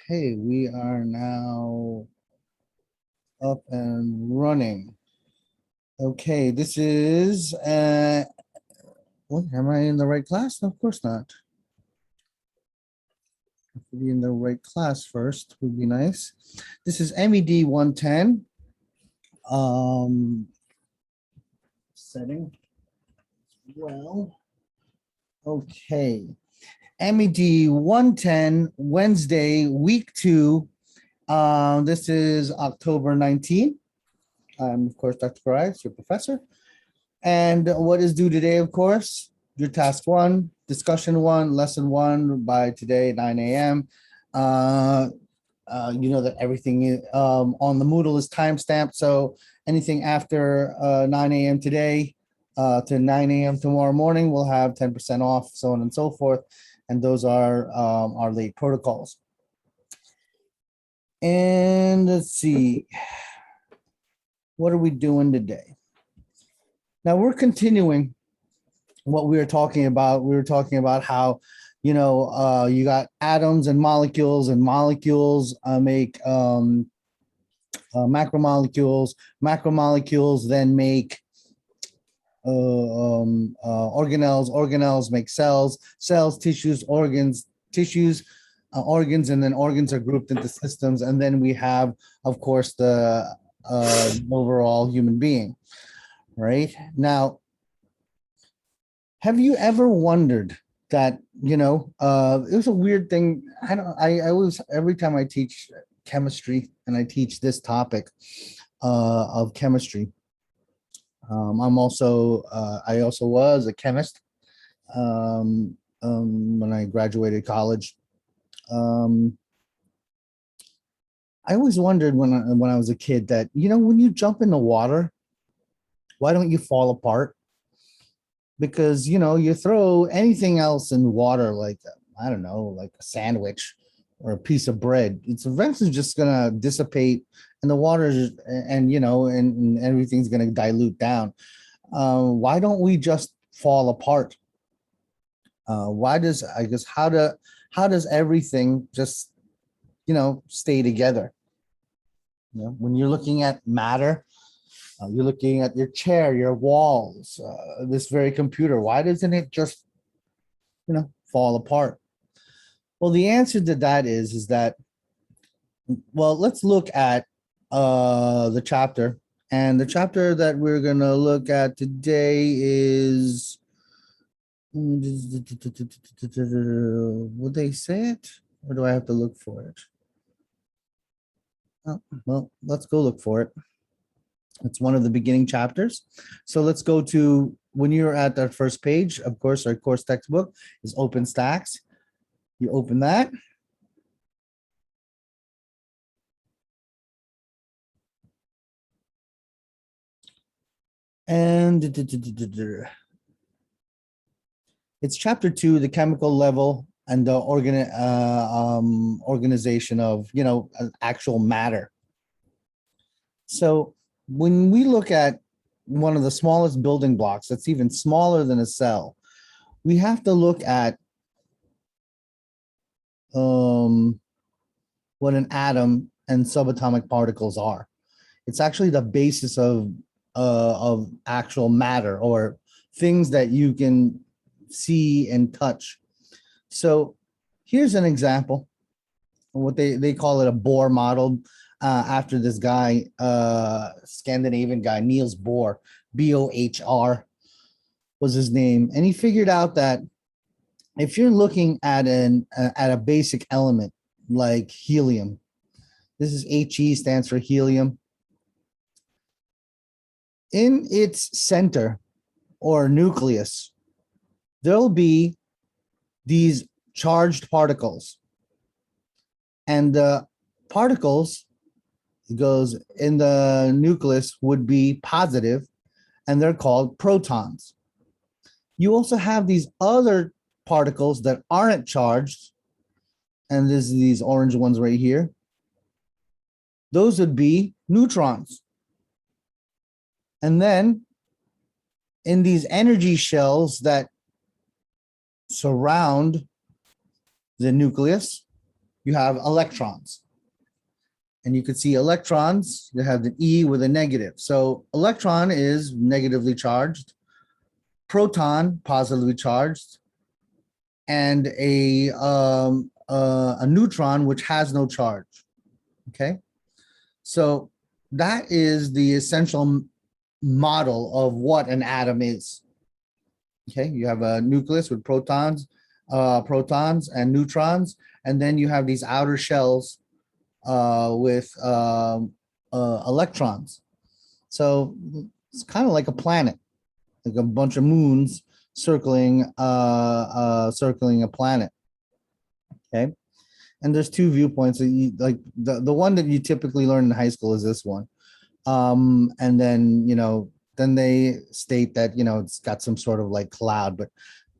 Okay, we are now up and running. Okay, this is, what, am I in the right class? No, of course not. Have to be in the right class first would be nice. This is MED110. Setting. Well, okay. MED110, Wednesday, week 2. This is October 19th. I'm, of course, Dr. Garais, your professor. And what is due today, of course? Your task 1, discussion 1, lesson 1 by today, 9 a.m. You know that everything on the Moodle is timestamped. So anything after 9 a.m. today to 9 a.m. tomorrow morning will have 10% off, so on and so forth. And those are our late protocols. And let's see. What are we doing today? Now we're continuing what we were talking about. We were talking about how, you know, you got atoms and molecules make macromolecules. Macromolecules then make organelles. Organelles make cells. Cells, tissues, organs, organs, and then organs are grouped into systems. And then we have, of course, the overall human being. Right now, have you ever wondered that, you know, it was a weird thing. I always, every time I teach chemistry and I teach this topic of chemistry, I also was a chemist when I graduated college. I always wondered when I was a kid that, you know, when you jump in the water, why don't you fall apart? Because, you know, you throw anything else in water, like, I don't know, like a sandwich or a piece of bread, it's eventually just going to dissipate and the water, and, you know, and everything's going to dilute down. Why don't we just fall apart? How does everything just, you know, stay together? You know, when you're looking at matter, you're looking at your chair, your walls, this very computer. Why doesn't it just, you know, fall apart? Well, the answer to that is that, well, let's look at the chapter. And the chapter that we're going to look at today is, would they say it? Or do I have to look for it? Oh, well, let's go look for it. It's one of the beginning chapters. So let's go to, when you're at that first page, of course, our course textbook is OpenStax. You open that. And it's chapter 2, the chemical level and the organization of, you know, actual matter. So when we look at one of the smallest building blocks, that's even smaller than a cell, we have to look at what an atom and subatomic particles are. It's actually the basis of actual matter, or things that you can see and touch. So here's an example. What they call it a Bohr model, after this guy, Scandinavian guy, Niels Bohr, Bohr was his name. And he figured out that if you're looking at a basic element like helium, this is He, stands for helium. In its center or nucleus, there'll be these charged particles. And the particles, it goes in the nucleus, would be positive, and they're called protons. You also have these other particles that aren't charged, and there's these orange ones right here. Those would be neutrons. And then in these energy shells that surround the nucleus, you have electrons. And you could see electrons, they have the E with a negative. So electron is negatively charged, proton positively charged, and a neutron which has no charge. Okay, so that is the essential model of what an atom is. Okay, you have a nucleus with protons and neutrons, and then you have these outer shells with electrons. So it's kind of like a planet, like a bunch of moons circling circling a planet. Okay, and there's two viewpoints that you like. The one that you typically learn in high school is this one, and then then they state that it's got some sort of like cloud, but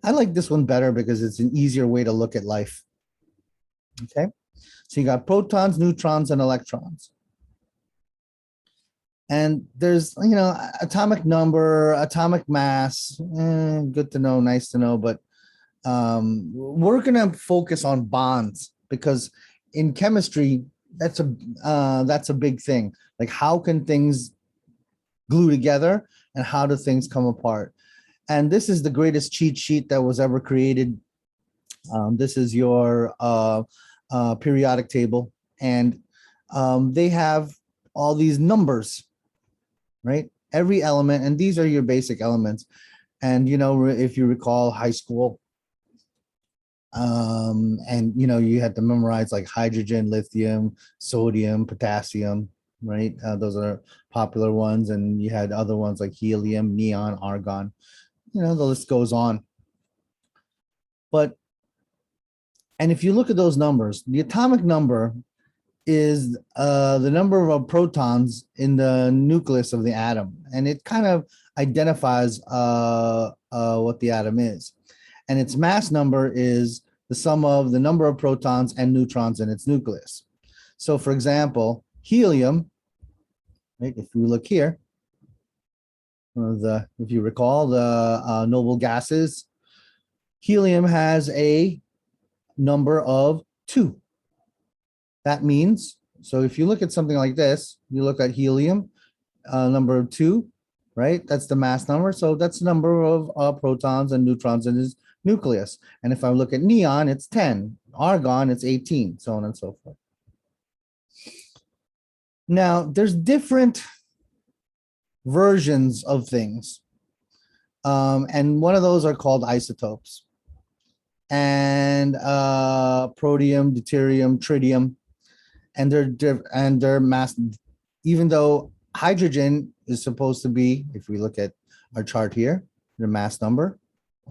I like this one better because it's an easier way to look at life. Okay, so you got protons, neutrons, and electrons. And there's, atomic number, atomic mass, good to know, nice to know, but we're going to focus on bonds because in chemistry, that's a big thing. Like, how can things glue together and how do things come apart? And this is the greatest cheat sheet that was ever created. This is your periodic table, and they have all these numbers, right? Every element, and these are your basic elements. And if you recall high school, and you had to memorize like hydrogen, lithium, sodium, potassium, right? Those are popular ones, and you had other ones like helium, neon, argon. The list goes on. And if you look at those numbers, the atomic number is the number of protons in the nucleus of the atom, and it kind of identifies what the atom is. And its mass number is the sum of the number of protons and neutrons in its nucleus. So, for example, helium, right? If we look here, if you recall the noble gases, helium has a number of 2. That means, so if you look at something like this, you look at helium, number of 2, right? That's the mass number. So that's the number of protons and neutrons in its nucleus. And if I look at neon, it's 10. Argon, it's 18, so on and so forth. Now, there's different versions of things. And one of those are called isotopes. And protium, deuterium, tritium, and their mass, even though hydrogen is supposed to be, if we look at our chart here, the mass number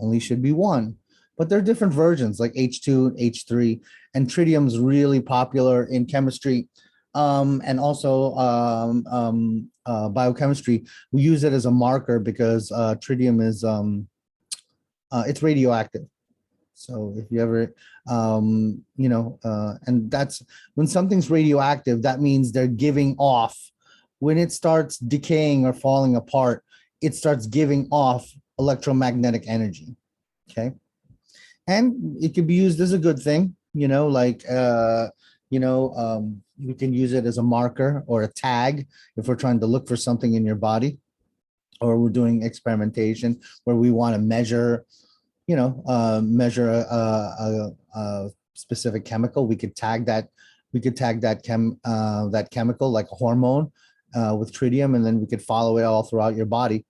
only should be 1. But there are different versions like H2, H3, and tritium is really popular in chemistry, and also biochemistry. We use it as a marker because tritium is it's radioactive. So if you ever, and that's when something's radioactive, that means they're giving off. When it starts decaying or falling apart, it starts giving off electromagnetic energy. Okay. And it can be used as a good thing, we can use it as a marker or a tag if we're trying to look for something in your body, or we're doing experimentation where we want to measure a specific chemical. We could tag that that chemical like a hormone with tritium, and then we could follow it all throughout your body.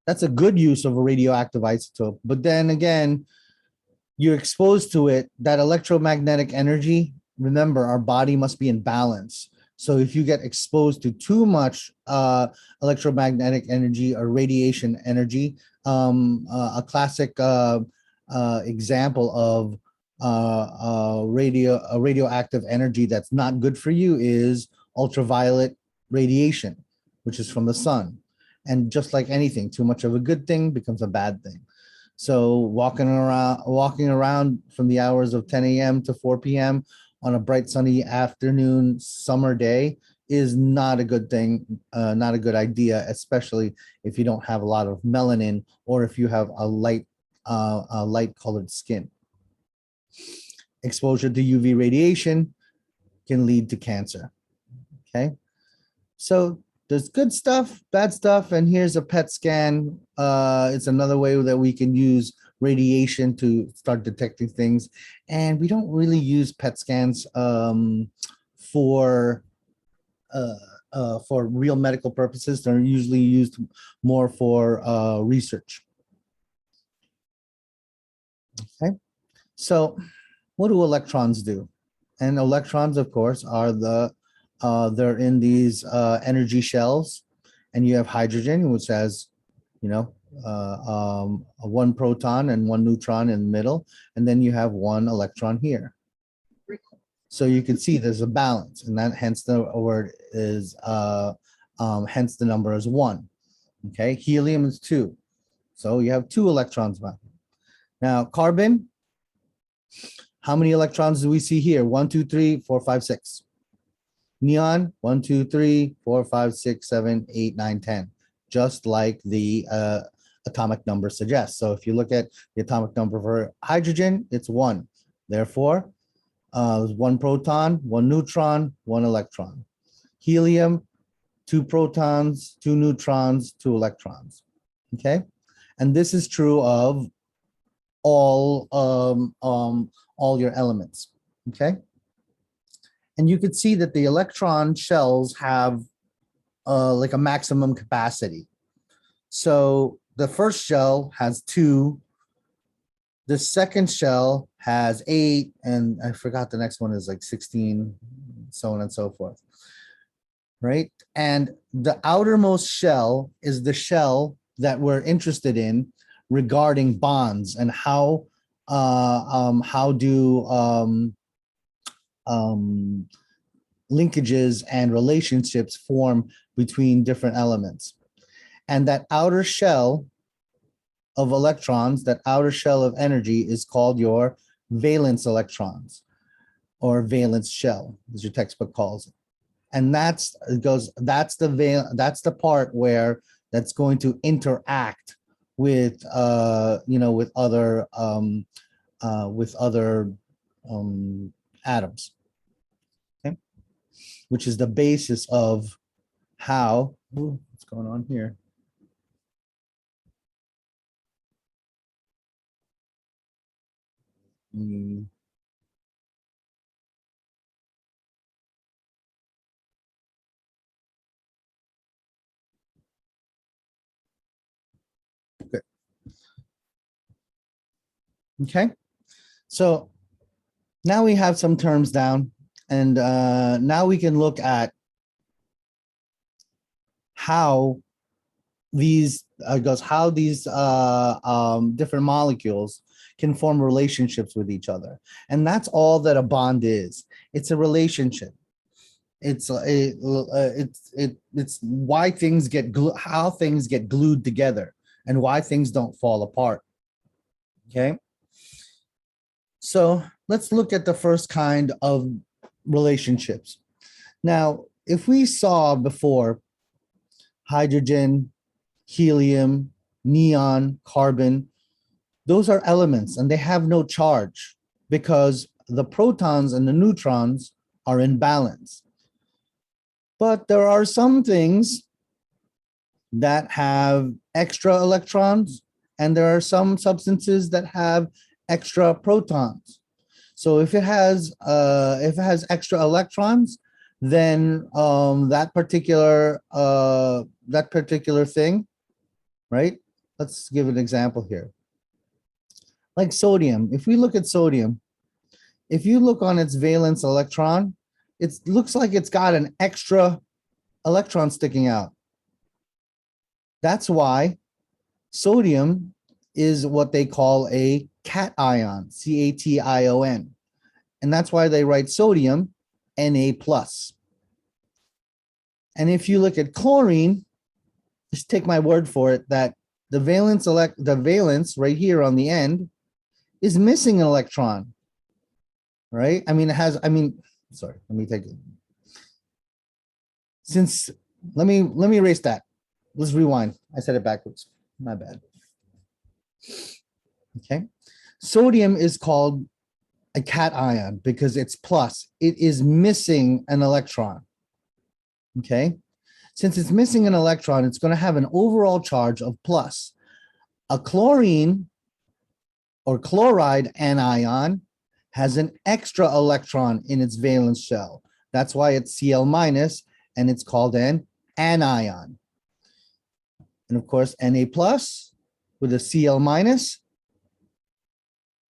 That's a good use of a radioactive isotope. But then again, you're exposed to it, that electromagnetic energy. Remember, our body must be in balance. So if you get exposed to too much electromagnetic energy or radiation energy, a classic example of radioactive energy that's not good for you is ultraviolet radiation, which is from the sun. And just like anything, too much of a good thing becomes a bad thing. So walking around from the hours of 10 a.m. to 4 p.m. on a bright sunny afternoon summer day is not a good thing, not a good idea, especially if you don't have a lot of melanin or if you have a light colored skin. exposure to UV radiation can lead to cancer. Okay, so there's good stuff, bad stuff, and here's a PET scan. It's another way that we can use radiation to start detecting things, and we don't really use PET scans for real medical purposes. They're usually used more for research. Okay, so what do electrons do? And electrons, of course, are they're in these energy shells, and you have hydrogen, which has, one proton and one neutron in the middle, and then you have one electron here. So you can see there's a balance, and that hence the word is hence the number is 1. Okay, helium is 2, so you have 2 electrons back. Now carbon, how many electrons do we see here? 1, 2, 3, 4, 5, 6. Neon, 1, 2, 3, 4, 5, 6, 7, 8, 9, 10. Just like the atomic number suggests. So if you look at the atomic number for hydrogen, it's 1. Therefore, 1 proton, 1 neutron, 1 electron. Helium, 2 protons, 2 neutrons, 2 electrons. Okay, and this is true of all your elements. Okay, and you could see that the electron shells have like a maximum capacity. So the first shell has 2. The second shell has 8, and I forgot the next one is like 16, so on and so forth. Right? And the outermost shell is the shell that we're interested in regarding bonds and how do linkages and relationships form between different elements. And that outer shell of electrons, that outer shell of energy, is called your valence electrons, or valence shell, as your textbook calls it. And that's the part where that's going to interact with with other atoms. Okay, which is the basis of how what's going on here. Okay, so now we have some terms down, and now we can look at how these different molecules can form relationships with each other. And that's all that a bond is. It's a relationship. It's why things get how things get glued together and why things don't fall apart. Okay, so let's look at the first kind of relationships. Now, if we saw before hydrogen, helium, neon, carbon, those are elements and they have no charge because the protons and the neutrons are in balance. But there are some things that have extra electrons, and there are some substances that have extra protons. So if it has extra electrons, then that particular thing, right? Let's give an example here. Like sodium. If we look at sodium, if you look on its valence electron, it looks like it's got an extra electron sticking out. That's why sodium is what they call a cation, C-A-T-I-O-N. And that's why they write sodium Na+. And if you look at chlorine, just take my word for it that the valence right here on the end is missing an electron, right? I mean, sorry, let me take it. Let me erase that. Let's rewind. I said it backwards. My bad. Okay. Sodium is called a cation because it's plus. It is missing an electron. Okay. Since it's missing an electron, it's going to have an overall charge of plus. A chlorine or chloride anion has an extra electron in its valence shell. That's why it's Cl minus and it's called an anion. And of course, Na plus with a Cl minus,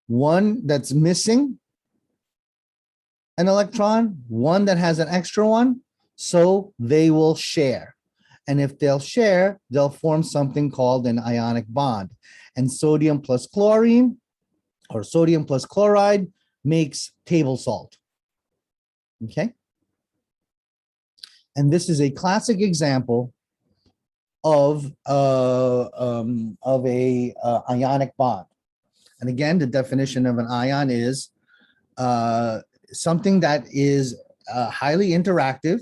one that's missing an electron, one that has an extra one, so they will share. And if they'll share, they'll form something called an ionic bond. And sodium plus chlorine or sodium plus chloride makes table salt. Okay. And this is a classic example of a ionic bond. And again, the definition of an ion is something that is highly interactive,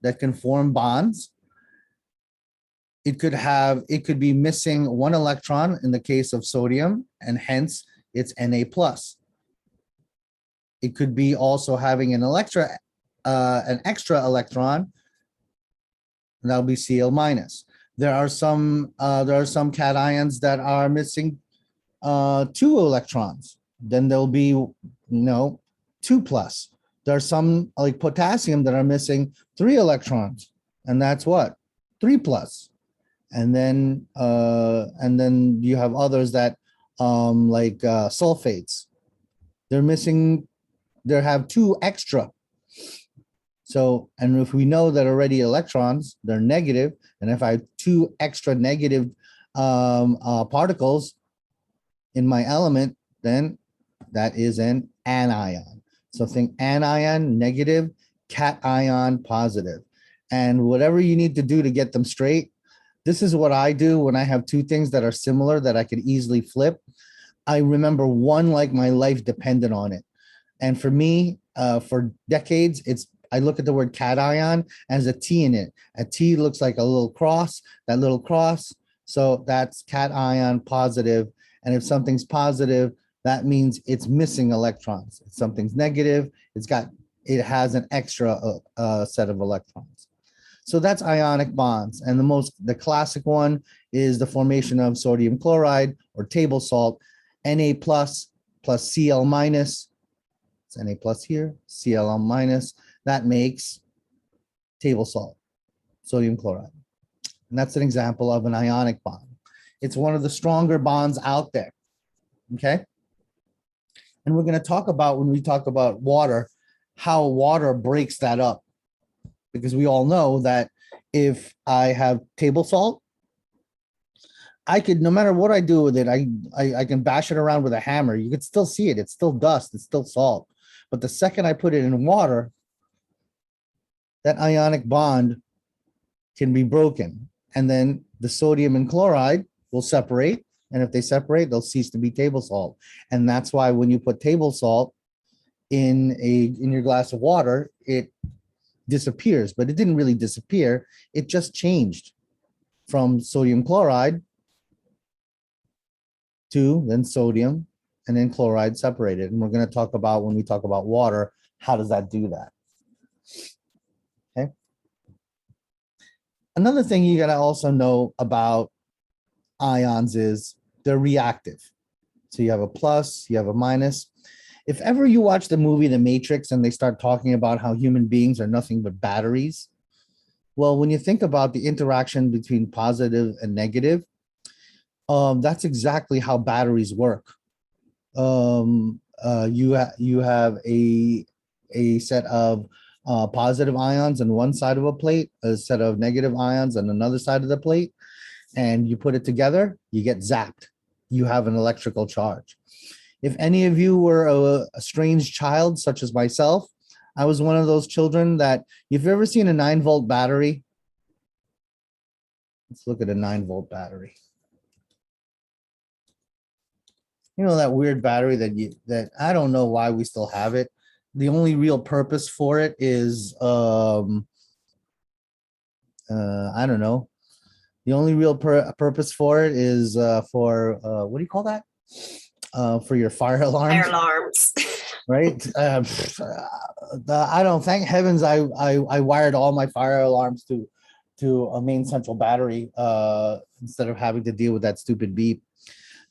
that can form bonds. It could be missing one electron in the case of sodium, and hence it's Na plus. It could be also having an extra electron, and that'll be Cl minus. There are some cations that are missing 2 electrons. Then there'll be 2 plus. There are some like potassium that are missing 3 electrons, and that's what 3 plus. And then you have others that like sulfates. They have 2 extra. So, and if we know that already electrons, they're negative, and if I have 2 extra negative particles in my element, then that is an anion. So think anion, negative, cation, positive. And whatever you need to do to get them straight, this is what I do when I have 2 things that are similar that I could easily flip. I remember one like my life depended on it. And for me, for decades, I look at the word cation as a T in it. A T looks like a little cross, that little cross. So that's cation, positive. And if something's positive, that means it's missing electrons. If something's negative, it has an extra set of electrons. So that's ionic bonds. And the classic one is the formation of sodium chloride or table salt, Na plus Cl minus. It's Na plus here, Cl minus. That makes table salt, sodium chloride. And that's an example of an ionic bond. It's one of the stronger bonds out there. Okay. And we're going to talk about, when we talk about water, how water breaks that up. Because we all know that if I have table salt, I could, no matter what I do with it, I can bash it around with a hammer. You could still see it. It's still dust. It's still salt. But the second I put it in water, that ionic bond can be broken. And then the sodium and chloride will separate. And if they separate, they'll cease to be table salt. And that's why when you put table salt in your glass of water, it disappears. But it didn't really disappear. It just changed from sodium chloride to then sodium and then chloride separated. And we're going to talk about, when we talk about water, how does that do that? Okay. Another thing you got to also know about ions is they're reactive. So you have a plus, you have a minus. If ever you watch the movie The Matrix and they start talking about how human beings are nothing but batteries, well, when you think about the interaction between positive and negative, that's exactly how batteries work. You have a set of positive ions on one side of a plate, a set of negative ions on another side of the plate, and you put it together, you get zapped. You have an electrical charge. If any of you were a strange child, such as myself, I was one of those children that, if you've ever seen a 9-volt battery, let's look at a 9-volt battery. You know, that weird battery that I don't know why we still have it. The only real purpose for it is, I don't know. The only real purpose for it is for, what do you call that? For your fire alarms. Fire alarms. right? I don't. Thank heavens, I wired all my fire alarms to a main central battery instead of having to deal with that stupid beep.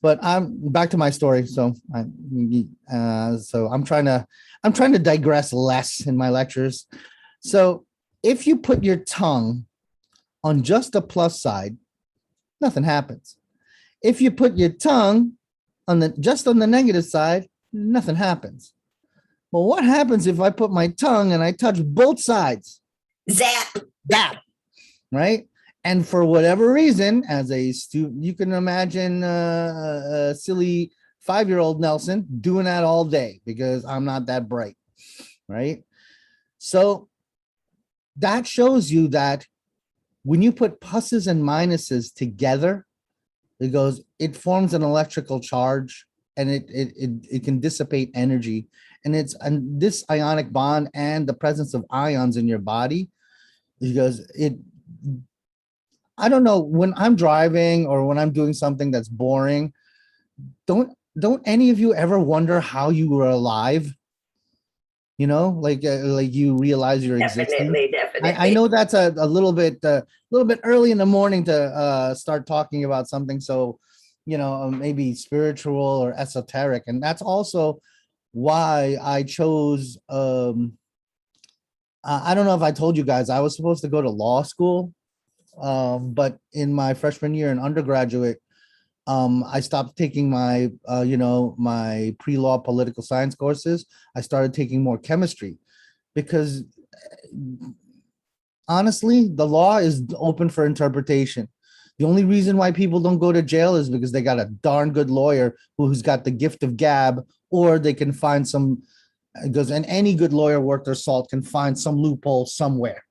But I'm back to my story. So I'm trying to digress less in my lectures. So if you put your tongue on just the plus side, nothing happens. If you put your tongue on the negative side, nothing happens. Well, what happens if I put my tongue and I touch both sides? Zap. Zap, right? And for whatever reason, as a student, you can imagine a silly 5-year-old Nelson doing that all day because I'm not that bright, right? So that shows you that when you put pluses and minuses together, it forms an electrical charge, and it can dissipate energy. And this ionic bond and the presence of ions in your body, because I don't know, when I'm driving or when I'm doing something that's boring, don't any of you ever wonder how you were alive? Like you realize you're existing. Definitely. I know that's a little bit early in the morning to start talking about something so maybe spiritual or esoteric, and that's also why I chose I don't know if I told you guys I was supposed to go to law school, but in my freshman year in undergraduate, I stopped taking my my pre-law political science courses. I started taking more chemistry because honestly, the law is open for interpretation. The only reason why people don't go to jail is because they got a darn good lawyer who's got the gift of gab, or they can find and any good lawyer worth their salt can find some loophole somewhere.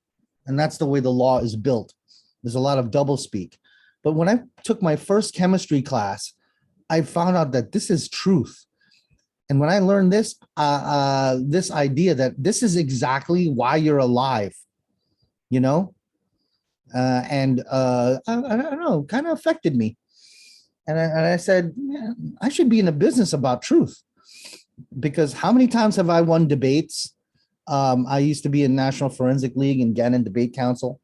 And that's the way the law is built. There's a lot of doublespeak. But when I took my first chemistry class, I found out that this is truth. And when I learned this idea that this is exactly why you're alive, I don't know, kind of affected me. And I said, man, I should be in a business about truth, because how many times have I won debates? I used to be in National Forensic League and Gannon Debate Council.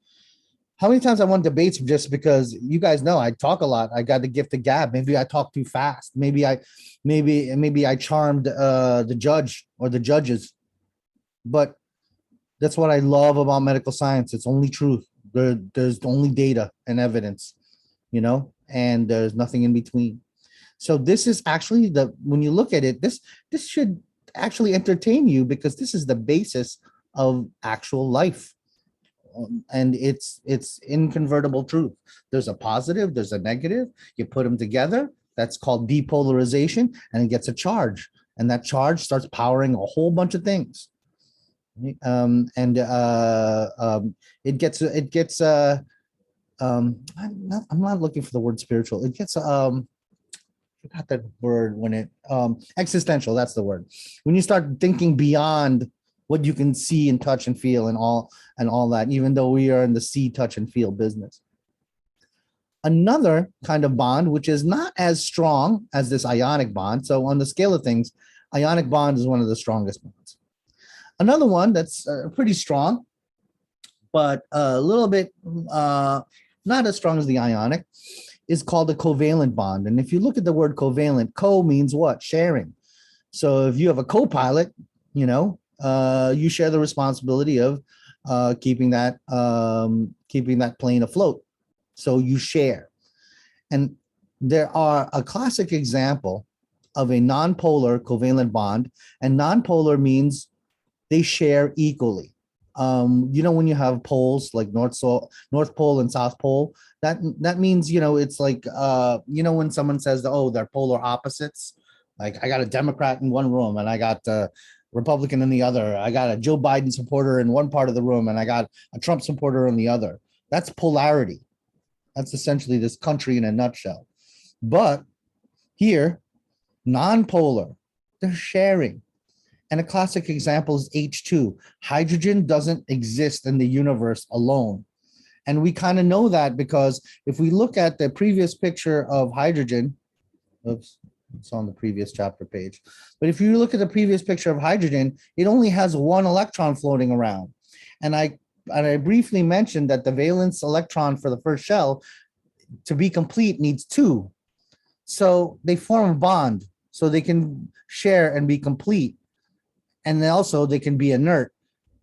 How many times I won debates just because you guys know I talk a lot. I got the gift of gab. Maybe I talk too fast. Maybe I charmed the judge or the judges. But that's what I love about medical science. It's only truth. There's only data and evidence, and there's nothing in between. So this is actually when you look at it, this should actually entertain you, because this is the basis of actual life. And it's inconvertible truth. There's a positive, there's a negative. You put them together. That's called depolarization, and it gets a charge, and that charge starts powering a whole bunch of things. I'm not looking for the word spiritual. It gets forgot that word when it existential. That's the word. When you start thinking beyond what you can see and touch and feel and all that, even though we are in the see, touch, and feel business. Another kind of bond, which is not as strong as this ionic bond. So on the scale of things, ionic bond is one of the strongest bonds. Another one that's pretty strong, but a little bit not as strong as the ionic, is called a covalent bond. And if you look at the word covalent, co means what? Sharing. So if you have a co-pilot, you share the responsibility of keeping that plane afloat. So you share. And there are a classic example of a nonpolar covalent bond, and nonpolar means they share equally. When you have poles like North Pole and South Pole, that means, it's like, when someone says, oh, they're polar opposites, like I got a Democrat in one room and I got a Republican in the other. I got a Joe Biden supporter in one part of the room and I got a Trump supporter in the other. That's polarity. That's essentially this country in a nutshell. But here, non-polar, they're sharing. And a classic example is H2. Hydrogen doesn't exist in the universe alone. And we kind of know that because if we look at the previous picture of hydrogen, oops, It's on the previous chapter page. But if you look at the previous picture of hydrogen, it only has one electron floating around. And I briefly mentioned that the valence electron for the first shell to be complete needs two. So they form a bond so they can share and be complete. And then also they can be inert,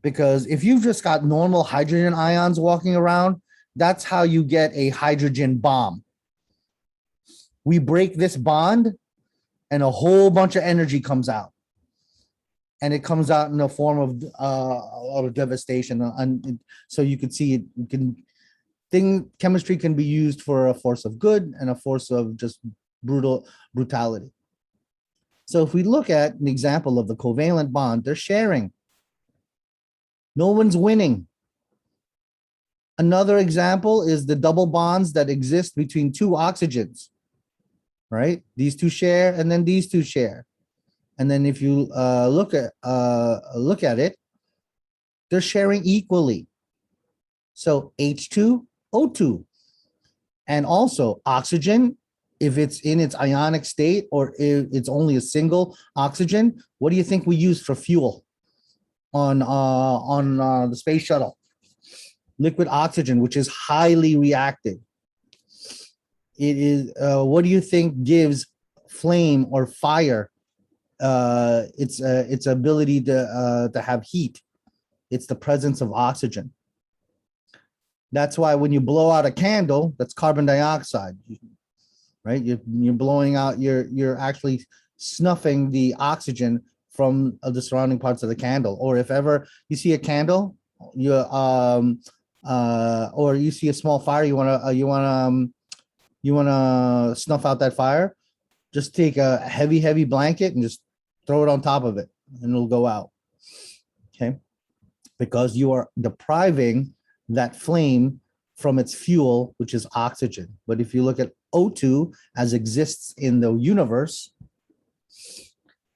because if you've just got normal hydrogen ions walking around, that's how you get a hydrogen bomb. We break this bond and a whole bunch of energy comes out. And it comes out in the form of devastation. And so you can see chemistry can be used for a force of good and a force of just brutality. So if we look at an example of the covalent bond, they're sharing. No one's winning. Another example is the double bonds that exist between two oxygens, right? These two share, and then these two share. And then if you look at it, they're sharing equally. So H2, O2. And also oxygen, if it's in its ionic state or if it's only a single oxygen, what do you think we use for fuel on the space shuttle? Liquid oxygen, which is highly reactive. It is, what do you think gives flame or fire its ability to have heat? It's the presence of oxygen. That's why when you blow out a candle, that's carbon dioxide, right? You're blowing out, you're actually snuffing the oxygen from the surrounding parts of the candle. Or if ever you see a candle, or you see a small fire, you wanna snuff out that fire, just take a heavy blanket and just throw it on top of it and it'll go out. Okay, because you are depriving that flame from its fuel, which is oxygen. But if you look at O2 as exists in the universe,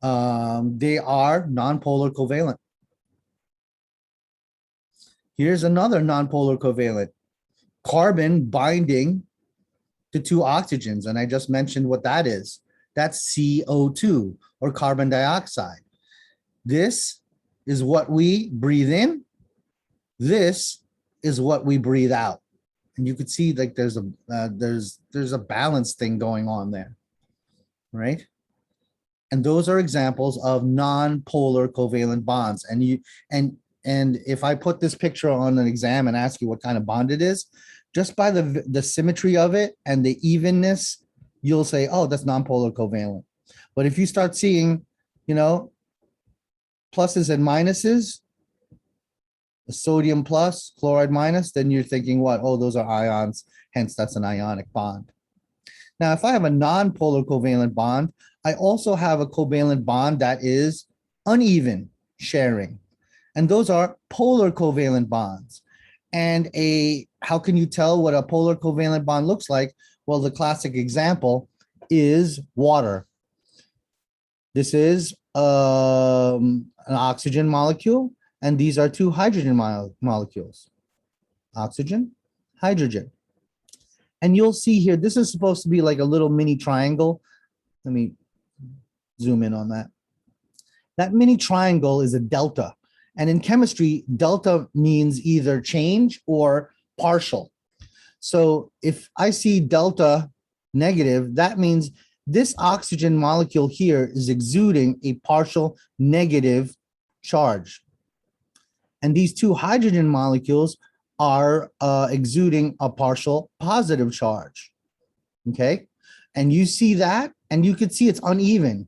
they are nonpolar covalent. Here's another nonpolar covalent, carbon binding to two oxygens. And I just mentioned what that is. That's CO2, or carbon dioxide. This is what we breathe in. This is what we breathe out. And you could see like there's a balance thing going on there, right? And those are examples of non-polar covalent bonds. And if I put this picture on an exam and ask you what kind of bond it is, just by the symmetry of it and the evenness, you'll say, oh, that's non-polar covalent. But if you start seeing, pluses and minuses, sodium plus, chloride minus, then you're thinking what? Oh, those are ions, hence that's an ionic bond. Now, if I have a non-polar covalent bond, I also have a covalent bond that is uneven sharing. And those are polar covalent bonds. And how can you tell what a polar covalent bond looks like? Well, the classic example is water. This is an oxygen molecule, and these are two hydrogen molecules. Oxygen, hydrogen. And you'll see here, this is supposed to be like a little mini triangle. Let me zoom in on that. That mini triangle is a delta. And in chemistry, delta means either change or partial. So if I see delta negative, that means this oxygen molecule here is exuding a partial negative charge. And these two hydrogen molecules are exuding a partial positive charge. Okay. And you see that, and you could see it's uneven.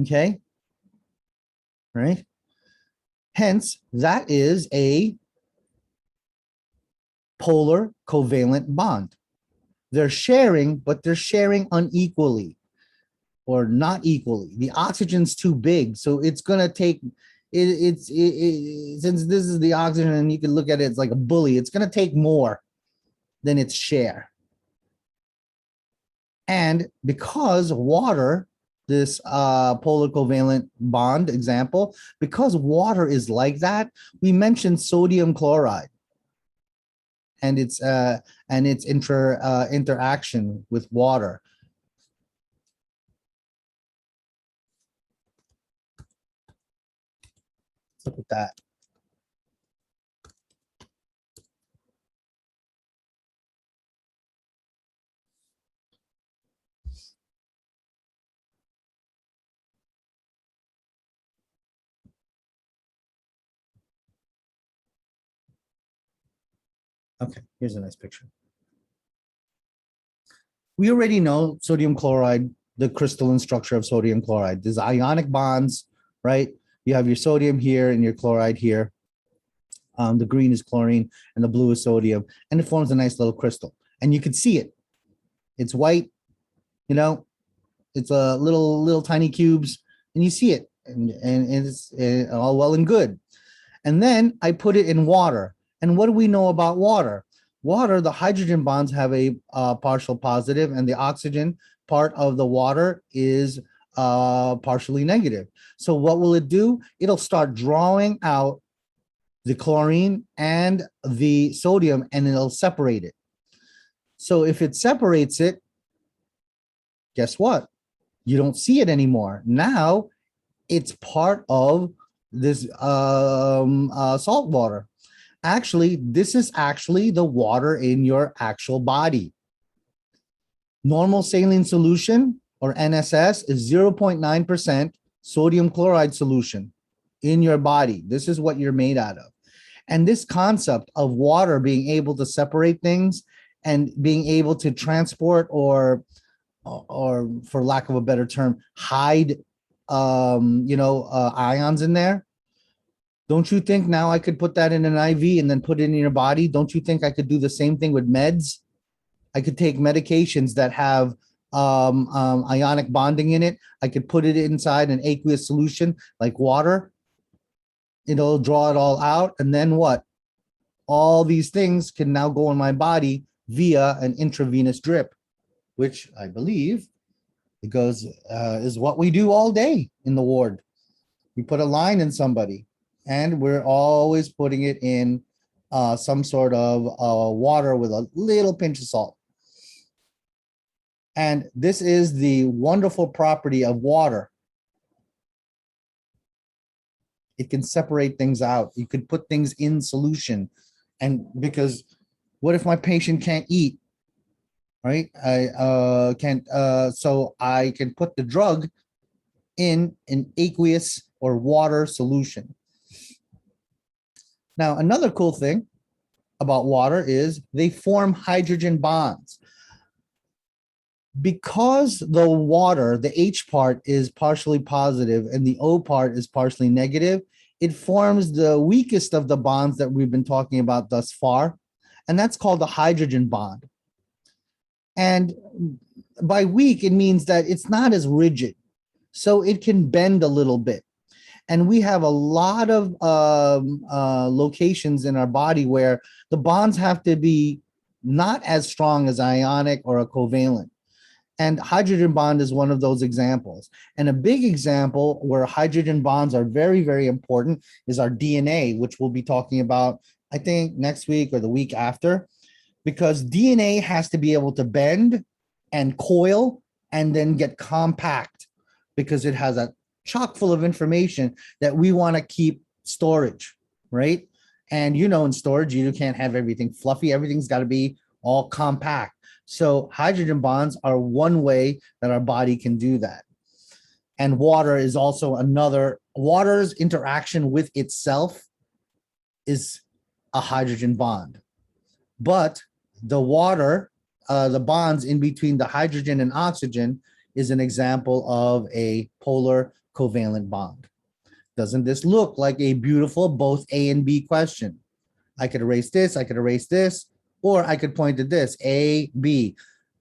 Okay. Right. Hence, that is a polar covalent bond. They're sharing, but they're sharing unequally or not equally. The oxygen's too big, so it's going to take, since this is the oxygen and you can look at it, it's like a bully, it's going to take more than its share. And because water, this polar covalent bond example, because water is like that, we mentioned sodium chloride and its interaction with water. look at that. Okay, here's a nice picture. We already know sodium chloride, the crystalline structure of sodium chloride. There's ionic bonds, right? You have your sodium here and your chloride here. The green is chlorine and the blue is sodium, and it forms a nice little crystal. And you can see it. It's white, you know, it's a little tiny cubes, and you see it, and it's all well and good. And then I put it in water. And what do we know about water? Water, the hydrogen bonds have a partial positive, and the oxygen part of the water is partially negative. So what will it do? It'll start drawing out the chlorine and the sodium, and it'll separate it. So if it separates it, guess what? You don't see it anymore. Now it's part of this salt water. Actually, this is actually the water in your actual body. Normal saline solution, or NSS, is 0.9% sodium chloride solution in your body. This is what you're made out of. And this concept of water being able to separate things and being able to transport or for lack of a better term, hide ions in there. Don't you think now I could put that in an IV and then put it in your body? Don't you think I could do the same thing with meds? I could take medications that have ionic bonding in it. I could put it inside an aqueous solution like water. It'll draw it all out. And then what? All these things can now go in my body via an intravenous drip, which I believe is what we do all day in the ward. We put a line in somebody, and we're always putting it in some sort of water with a little pinch of salt. And this is the wonderful property of water. It can separate things out. You could put things in solution. And because what if my patient can't eat? Right? I can't, so I can put the drug in an aqueous or water solution. Now, another cool thing about water is they form hydrogen bonds. Because the water, the H part is partially positive and the O part is partially negative, it forms the weakest of the bonds that we've been talking about thus far, and that's called the hydrogen bond. And by weak, it means that it's not as rigid, so it can bend a little bit. And we have a lot of locations in our body where the bonds have to be not as strong as ionic or a covalent. And hydrogen bond is one of those examples. And a big example where hydrogen bonds are very, very important is our DNA, which we'll be talking about, I think, next week or the week after, because DNA has to be able to bend and coil and then get compact because it has a chock full of information that we want to keep storage, right? And in storage, you can't have everything fluffy. Everything's got to be all compact. So hydrogen bonds are one way that our body can do that. And water is also another. Water's interaction with itself is a hydrogen bond. But the water, the bonds in between the hydrogen and oxygen is an example of a polar covalent bond. Doesn't this look like a beautiful both A and B question? I could erase this, I could erase this, or I could point at this, A, B.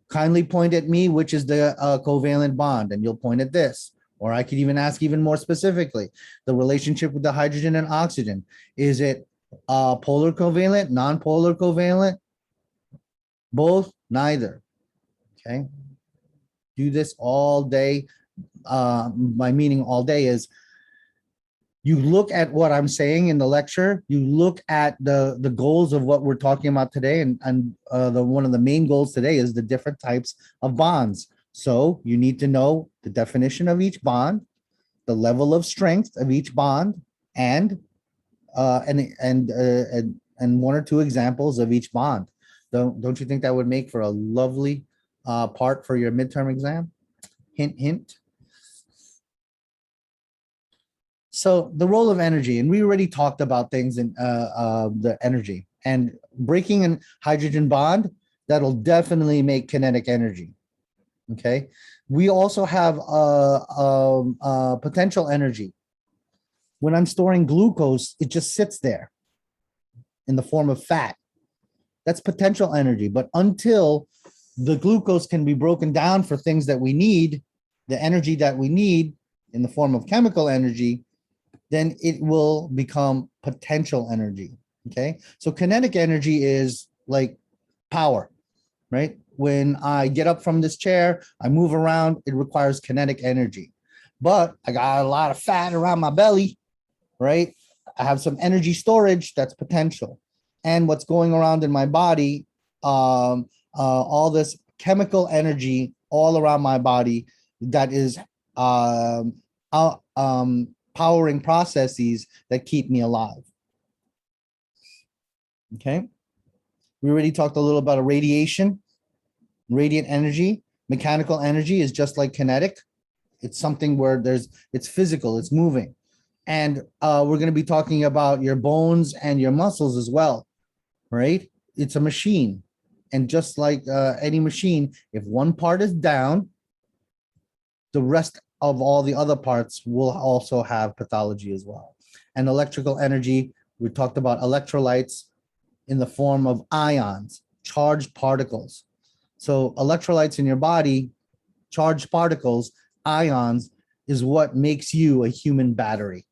Kindly point at me, which is the covalent bond, and you'll point at this. Or I could even ask even more specifically, the relationship with the hydrogen and oxygen. Is it polar covalent, non-polar covalent? Both, neither. Okay. Do this all day. My meaning all day is you look at what I'm saying in the lecture, you look at the goals of what we're talking about today, and one of the main goals today is the different types of bonds. So you need to know the definition of each bond, the level of strength of each bond, and and one or two examples of each bond. Don't you think that would make for a lovely part for your midterm exam? Hint, hint. So the role of energy, and we already talked about things in the energy and breaking a hydrogen bond. That'll definitely make kinetic energy. Okay. We also have potential energy. When I'm storing glucose, it just sits there in the form of fat. That's potential energy. But until the glucose can be broken down for things that we need, the energy that we need in the form of chemical energy, then it will become potential energy. Okay. So kinetic energy is like power, right? When I get up from this chair, I move around, it requires kinetic energy. But I got a lot of fat around my belly, right? I have some energy storage, that's potential. And what's going around in my body, all this chemical energy all around my body that is powering processes that keep me alive. Okay. We already talked a little about radiation, radiant energy. Mechanical energy is just like kinetic. It's something where it's physical, it's moving. And we're going to be talking about your bones and your muscles as well, right? It's a machine. And just like any machine, if one part is down, the rest of all the other parts will also have pathology as well. And electrical energy, we talked about electrolytes in the form of ions, charged particles. So electrolytes in your body, charged particles, ions, is what makes you a human battery.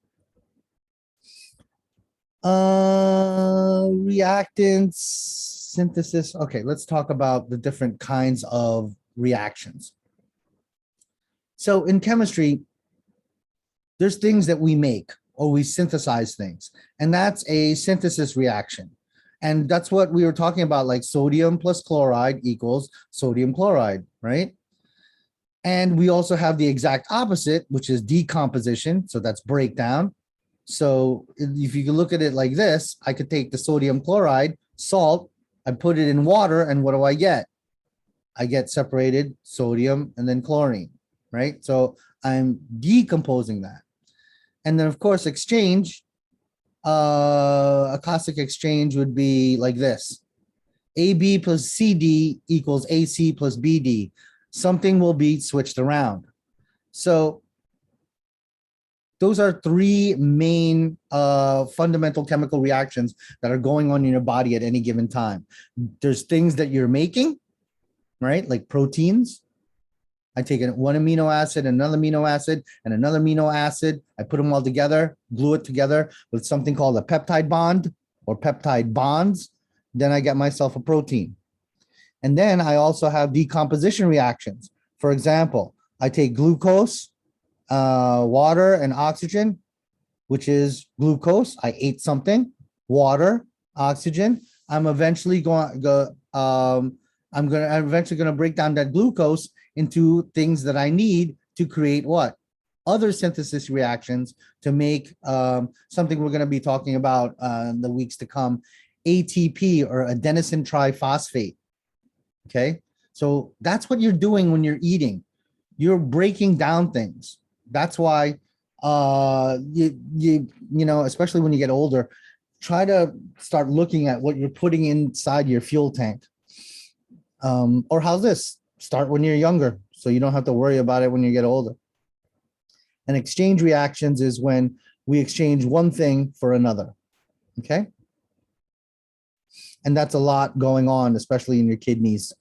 Reactance synthesis. Okay, let's talk about the different kinds of reactions. So in chemistry, there's things that we make or we synthesize things, and that's a synthesis reaction. And that's what we were talking about, like sodium plus chloride equals sodium chloride, right? And we also have the exact opposite, which is decomposition. So that's breakdown. So if you can look at it like this, I could take the sodium chloride, salt, I put it in water, and what do I get? I get separated sodium and then chlorine, right? So I'm decomposing that. And then, of course, exchange, a classic exchange would be like this. AB plus CD equals AC plus BD. Something will be switched around. So those are three main fundamental chemical reactions that are going on in your body at any given time. There's things that you're making, right? Like proteins. I take one amino acid, another amino acid, and another amino acid. I put them all together, glue it together with something called a peptide bond or peptide bonds. Then I get myself a protein. And then I also have decomposition reactions. For example, I take glucose, water, and oxygen, which is glucose. I ate something, water, oxygen. I'm eventually going to break down that glucose into things that I need to create what? Other synthesis reactions to make something we're going to be talking about in the weeks to come, ATP or adenosine triphosphate. Okay, so that's what you're doing when you're eating. You're breaking down things. That's why you know, especially when you get older, try to start looking at what you're putting inside your fuel tank. Or how's this? Start when you're younger, so you don't have to worry about it when you get older. And exchange reactions is when we exchange one thing for another. Okay. And that's a lot going on, especially in your kidneys,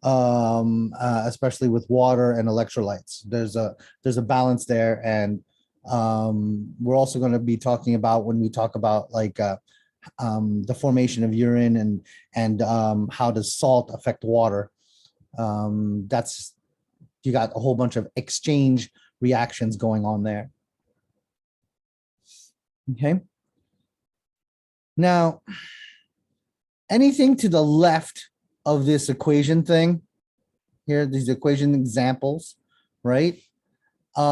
especially with water and electrolytes. There's a balance there, and we're also going to be talking about, when we talk about like the formation of urine and how does salt affect water. That's, you got a whole bunch of exchange reactions going on there. Okay. Now, anything to the left of this equation thing here, these equation examples, right? They're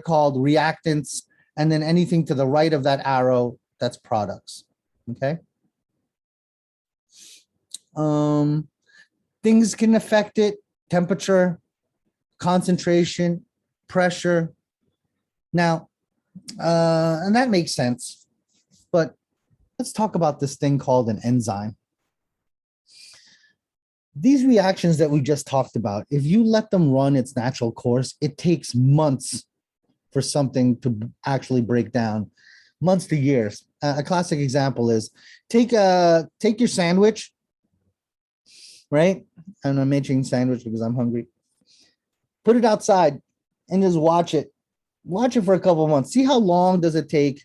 called reactants and then anything to the right of that arrow, that's products. Okay. Things can affect it: temperature, concentration, pressure. Now, and that makes sense, but let's talk about this thing called an enzyme. These reactions that we just talked about, if you let them run its natural course, it takes months for something to actually break down, months to years. A classic example is take your sandwich, right? And I'm making sandwich because I'm hungry. Put it outside and just watch it. Watch it for a couple of months. See how long does it take.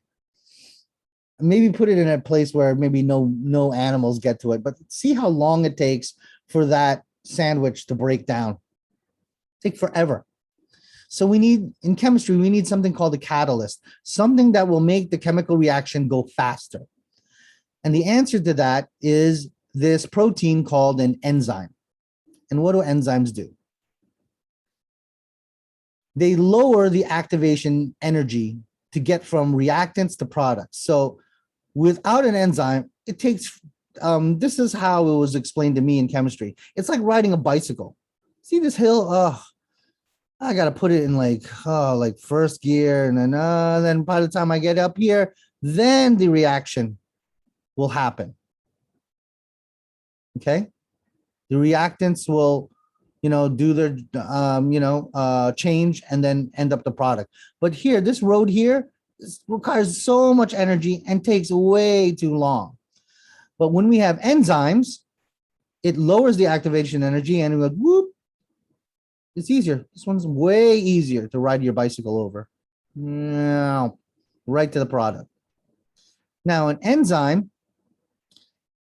Maybe put it in a place where maybe no animals get to it, but see how long it takes for that sandwich to break down. Take forever. So we need, in chemistry, we need something called a catalyst, something that will make the chemical reaction go faster. And the answer to that is this protein called an enzyme. And what do enzymes do? They lower the activation energy to get from reactants to products. So without an enzyme, it takes, this is how it was explained to me in chemistry. It's like riding a bicycle. See this hill? Oh, I got to put it in like first gear. And then by the time I get up here, then the reaction will happen. Okay. The reactants will, do their, change and then end up the product. But here, this road here requires so much energy and takes way too long. But when we have enzymes, it lowers the activation energy and it whoop, it's easier. This one's way easier to ride your bicycle over. Now, right to the product. Now, an enzyme,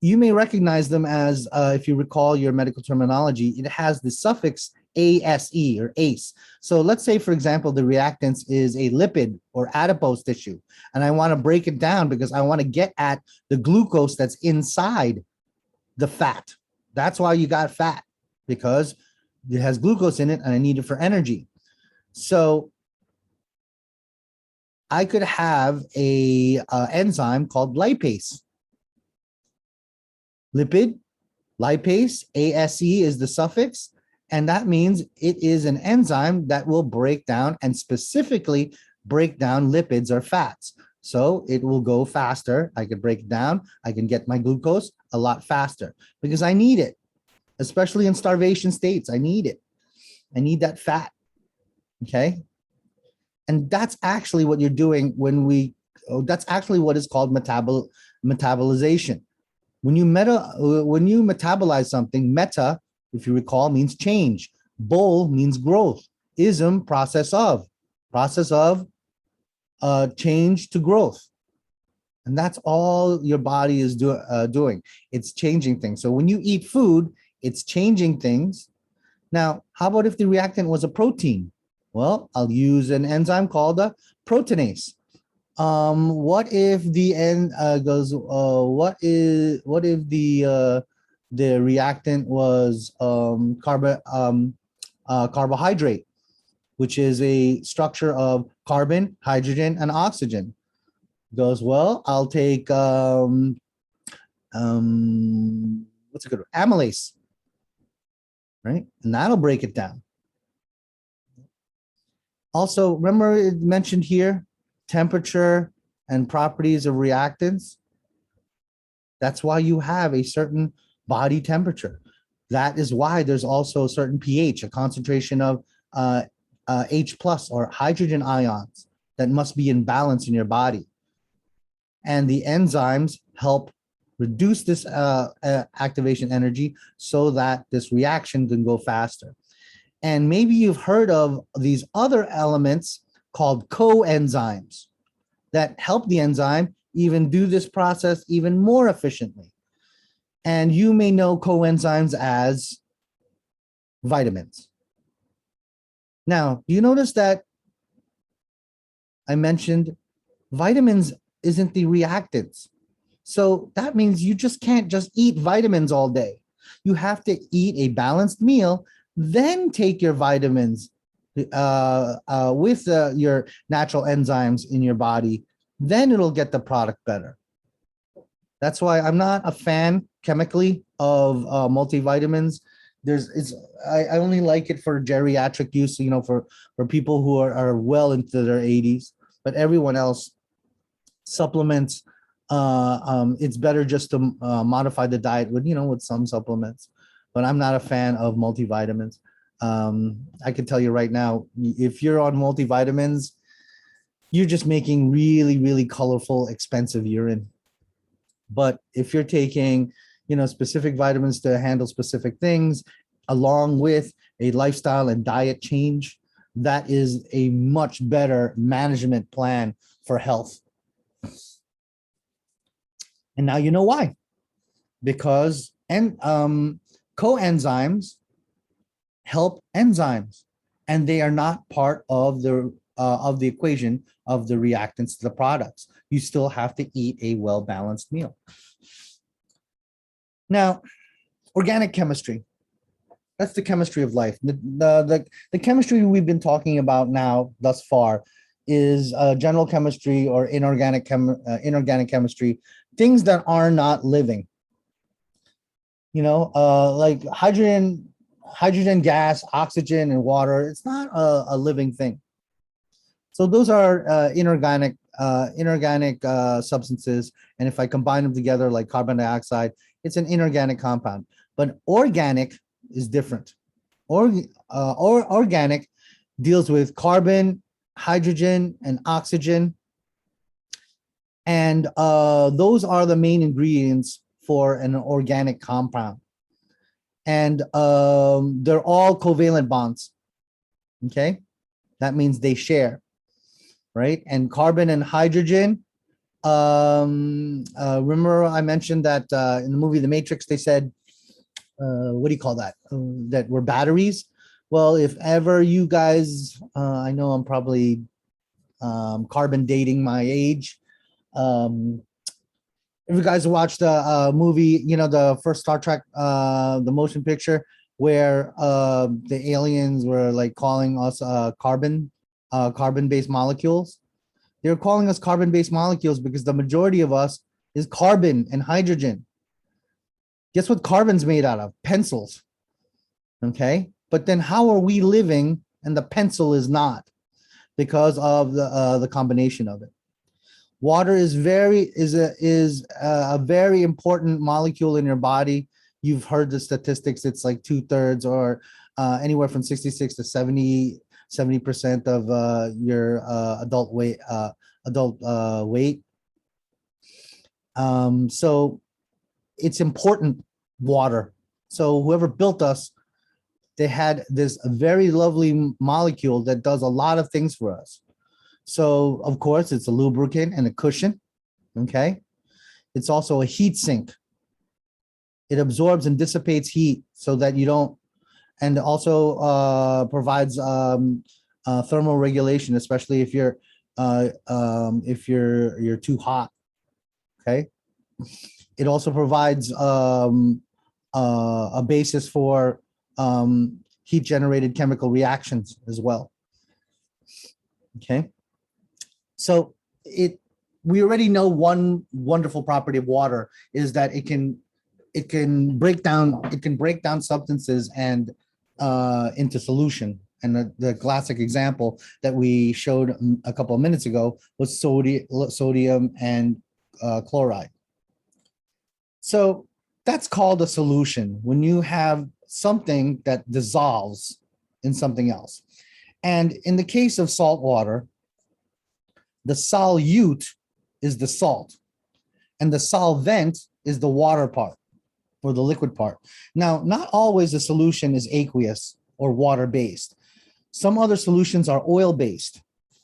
you may recognize them as, if you recall your medical terminology, it has the suffix ASE or ACE. So let's say, for example, the reactants is a lipid or adipose tissue, and I want to break it down because I want to get at the glucose that's inside the fat. That's why you got fat, because it has glucose in it and I need it for energy. So I could have a enzyme called lipase. Lipid, lipase, ASE is the suffix, and that means it is an enzyme that will break down and specifically break down lipids or fats. So it will go faster. I can break it down. I can get my glucose a lot faster because I need it, especially in starvation states. I need it. I need that fat. Okay. And that's actually what you're doing when that's actually what is called metabolization. When you metabolize something, meta, if you recall, means change. Bol means growth. Ism, process of change to growth. And that's all your body is doing. It's changing things. So when you eat food, it's changing things. Now, how about if the reactant was a protein? Well, I'll use an enzyme called a proteinase. What if the what if the reactant was carbohydrate, which is a structure of carbon, hydrogen, and oxygen? Goes, well, I'll take what's a good one? Amylase, right? And that'll break it down. Also, remember it mentioned here temperature and properties of reactants. That's why you have a certain body temperature. That is why there's also a certain pH, a concentration of H plus or hydrogen ions that must be in balance in your body. And the enzymes help reduce this activation energy so that this reaction can go faster. And maybe you've heard of these other elements called coenzymes that help the enzyme even do this process even more efficiently. And you may know coenzymes as vitamins. Now, do you notice that I mentioned vitamins isn't the reactants? So that means you just can't just eat vitamins all day. You have to eat a balanced meal, then take your vitamins with your natural enzymes in your body, then it'll get the product better. That's why I'm not a fan chemically of multivitamins. I only like it for geriatric use, for people who are well into their 80s. But everyone else, supplements, it's better just to modify the diet with some supplements. But I'm not a fan of multivitamins. I can tell you right now, if you're on multivitamins, you're just making really, really colorful, expensive urine. But if you're taking, specific vitamins to handle specific things, along with a lifestyle and diet change, that is a much better management plan for health. And now you know why. Because coenzymes help enzymes, and they are not part of the equation of the reactants to the products. You still have to eat a well-balanced meal. Now, organic chemistry. That's the chemistry of life. The chemistry we've been talking about now thus far is general chemistry or inorganic chemistry, things that are not living. Like hydrogen gas, oxygen, and water. It's not a living thing. So those are inorganic substances, and if I combine them together, like carbon dioxide, it's an inorganic compound. But organic is different. Organic deals with carbon, hydrogen, and oxygen, and those are the main ingredients for an organic compound. And they're all covalent bonds. Okay, that means they share. Right? And carbon and hydrogen. Remember I mentioned that in the movie The Matrix, they said, what do you call that? That we're batteries. Well, if ever you guys, I know I'm probably carbon dating my age. If you guys watched the movie, the first Star Trek, the motion picture, where the aliens were like calling us carbon-based molecules. They're calling us carbon-based molecules because the majority of us is carbon and hydrogen. Guess what carbon's made out of? Pencils. Okay, but then how are we living and the pencil is not? Because of the combination of it. Water is a very important molecule in your body. You've heard the statistics. It's like 2/3 or anywhere from 66 to 70% of your adult weight. So it's important, water. So whoever built us, they had this very lovely molecule that does a lot of things for us. So of course it's a lubricant and a cushion. Okay, it's also a heat sink. It absorbs and dissipates heat so that you don't, and also provides thermal regulation, especially if you're too hot. Okay, it also provides a basis for heat generated chemical reactions as well. Okay, so we already know one wonderful property of water is that it can break down substances and into solution. And the classic example that we showed a couple of minutes ago was sodium and chloride. So that's called a solution when you have something that dissolves in something else. And in the case of salt water, the solute is the salt, and the solvent is the water part, or the liquid part. Now, not always a solution is aqueous or water-based. Some other solutions are oil-based,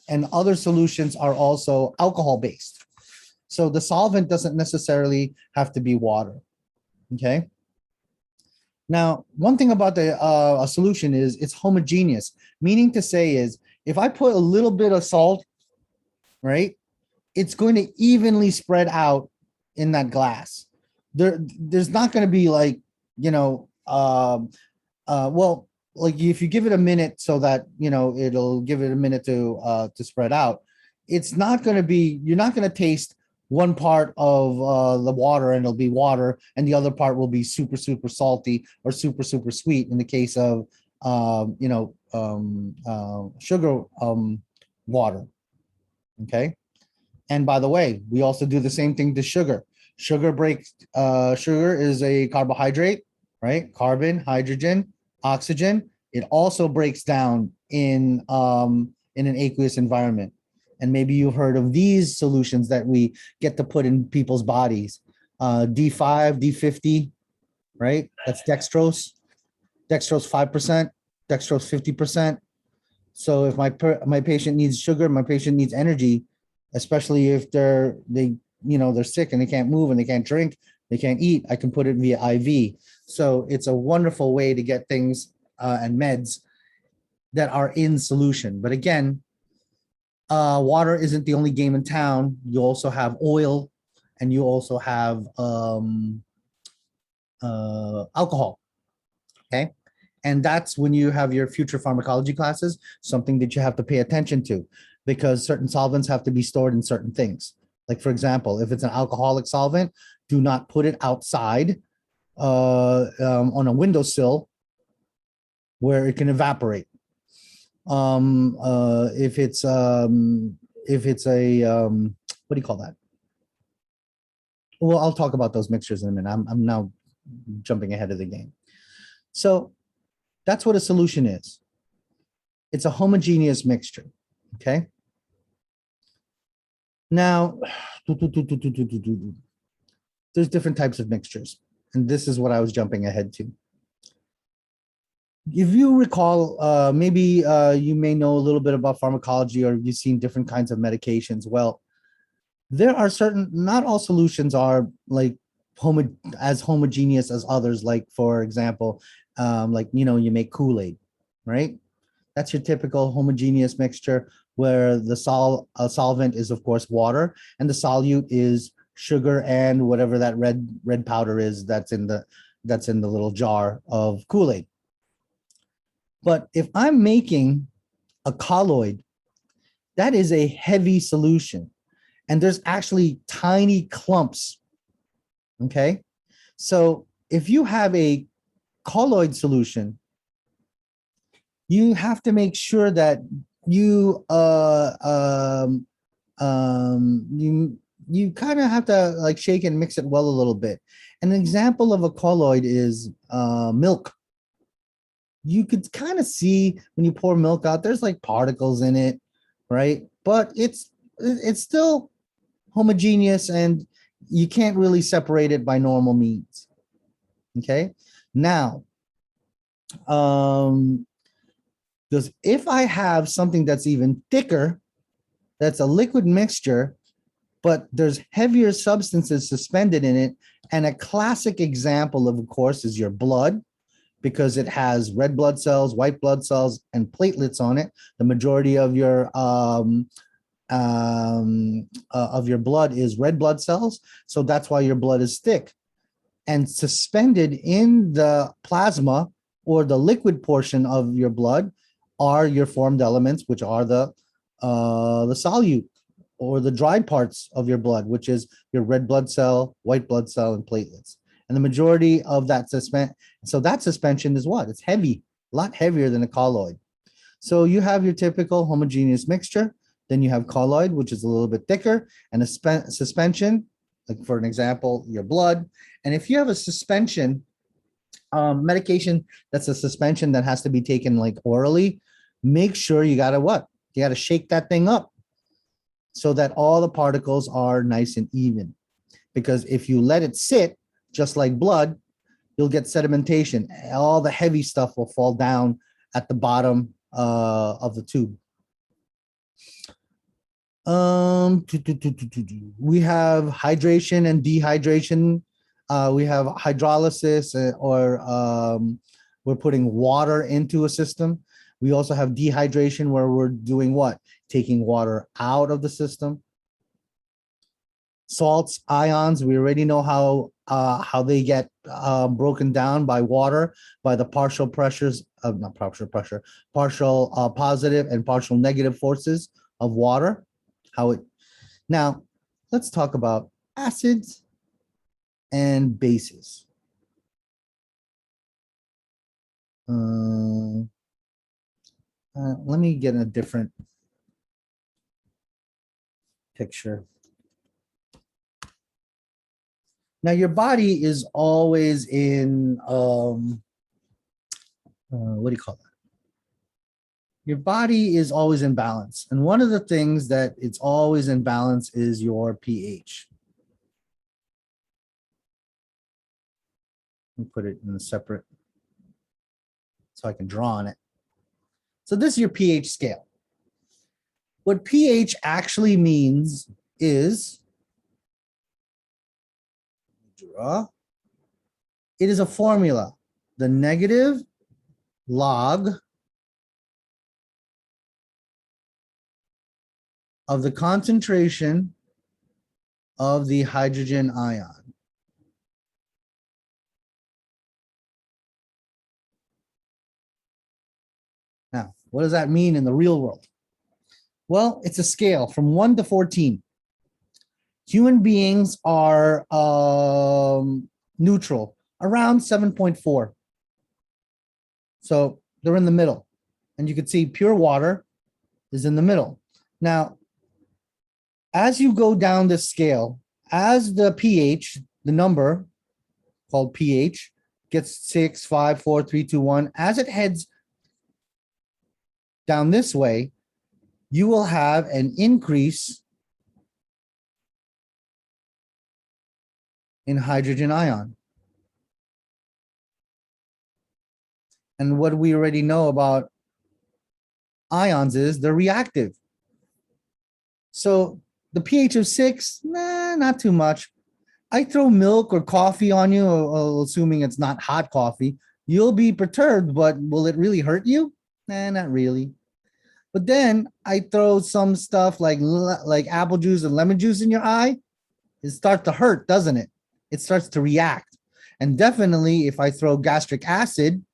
and other solutions are also alcohol-based. So the solvent doesn't necessarily have to be water. Okay. Now, one thing about a solution is it's homogeneous, meaning to say is if I put a little bit of salt, right, it's going to evenly spread out in that glass. There's not going to be like, well, like if you give it a minute so that, you know, it'll give it a minute to spread out, it's not going to be, you're not going to taste one part of the water and it'll be water, and the other part will be super, super salty or super, super sweet in the case of, sugar water. Okay. And by the way, we also do the same thing to sugar. Sugar is a carbohydrate, right? Carbon, hydrogen, oxygen. It also breaks down in an aqueous environment. And maybe you've heard of these solutions that we get to put in people's bodies. D5, D50, right? That's dextrose. Dextrose 5%, dextrose 50%. So if my patient needs sugar, my patient needs energy, especially if they're sick and they can't move and they can't drink, they can't eat, I can put it via IV. So it's a wonderful way to get things and meds that are in solution. But again, water isn't the only game in town. You also have oil, and you also have alcohol. Okay. And that's when you have your future pharmacology classes, something that you have to pay attention to, because certain solvents have to be stored in certain things. Like, for example, if it's an alcoholic solvent, do not put it outside on a windowsill where it can evaporate. If it's a what do you call that? Well, I'll talk about those mixtures in a minute. I'm now jumping ahead of the game. So that's what a solution is. It's a homogeneous mixture. Okay. Now, there's different types of mixtures, and this is what I was jumping ahead to. If you recall, maybe you may know a little bit about pharmacology, or you've seen different kinds of medications. Well, there are certain, not all solutions are like as homogeneous as others. Like, for example, you make Kool-Aid, right? That's your typical homogeneous mixture where the solvent is, of course, water, and the solute is sugar and whatever that red powder is that's in the little jar of Kool-Aid. But if I'm making a colloid, that is a heavy solution, and there's actually tiny clumps. Okay, so if you have a colloid solution, you have to make sure that you kind of have to like shake and mix it well a little bit. An example of a colloid is milk. You could kind of see when you pour milk out, there's like particles in it, right? But it's still homogeneous, and you can't really separate it by normal means. Okay, now, because if I have something that's even thicker, that's a liquid mixture, but there's heavier substances suspended in it, and a classic example of course, is your blood, because it has red blood cells, white blood cells, and platelets on it. The majority of your blood is red blood cells, so that's why your blood is thick. And suspended in the plasma or the liquid portion of your blood are your formed elements, which are the solute or the dried parts of your blood, which is your red blood cell, white blood cell, and platelets. And the majority of that suspension is what? It's heavy, a lot heavier than a colloid. So you have your typical homogeneous mixture. Then you have colloid, which is a little bit thicker, and a suspension, like for an example, your blood. And if you have a suspension, medication that's a suspension that has to be taken like orally, make sure you gotta what? You gotta shake that thing up so that all the particles are nice and even. Because if you let it sit, just like blood, you'll get sedimentation. All the heavy stuff will fall down at the bottom of the tube. We have hydration and dehydration. We have hydrolysis, or we're putting water into a system. We also have dehydration, where we're doing what? Taking water out of the system. Salts, ions, we already know how how they get broken down by water, by the partial pressures of not partial pressure, partial positive and partial negative forces of water. How it now let's talk about acids and bases. Let me get a different picture. Now, your body is always in, what do you call that? Your body is always in balance. And one of the things that it's always in balance is your pH. Let me put it in a separate, so I can draw on it. So this is your pH scale. What pH actually means is, it is a formula, the negative log of the concentration of the hydrogen ion. Now, what does that mean in the real world? Well, it's a scale from 1 to 14. Human beings are neutral, around 7.4. So they're in the middle. And you can see pure water is in the middle. Now, as you go down this scale, as the pH, the number called pH, gets 6, 5, 4, 3, 2, 1, as it heads down this way, you will have an increase in hydrogen ion. And what we already know about ions is they're reactive. So the pH of 6, nah, not too much. I throw milk or coffee on you, assuming it's not hot coffee, you'll be perturbed, but will it really hurt you? Nah, not really. But then I throw some stuff like apple juice and lemon juice in your eye, it starts to hurt, doesn't it? It starts to react. And definitely if I throw gastric acid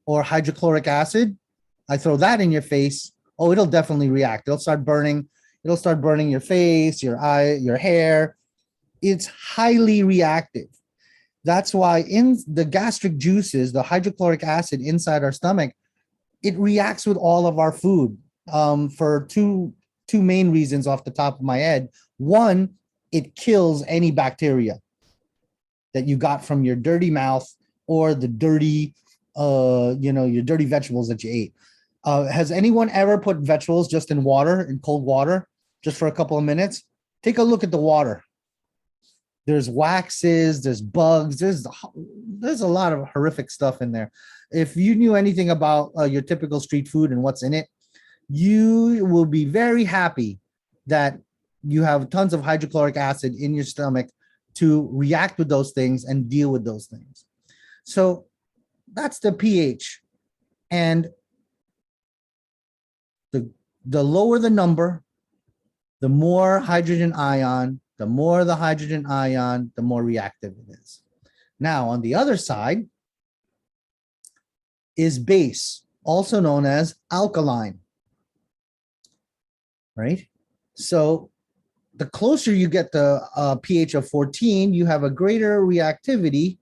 or hydrochloric acid, I throw that in your face, oh, it'll definitely react. It'll start burning your face, your eye, your hair. It's highly reactive. That's why in the gastric juices, the hydrochloric acid inside our stomach, it reacts with all of our food for two main reasons off the top of my head. One, it kills any bacteria that you got from your dirty mouth or the dirty, your dirty vegetables that you ate. Has anyone ever put vegetables just in water, in cold water, just for a couple of minutes? Take a look at the water. There's waxes, there's bugs, there's a lot of horrific stuff in there. If you knew anything about your typical street food and what's in it, you will be very happy that you have tons of hydrochloric acid in your stomach to react with those things and deal with those things. So that's the pH. And the lower the number, the more hydrogen ion, the more the hydrogen ion, the more reactive it is. Now, on the other side is base, also known as alkaline, right? So the closer you get the pH of 14, you have a greater reactivity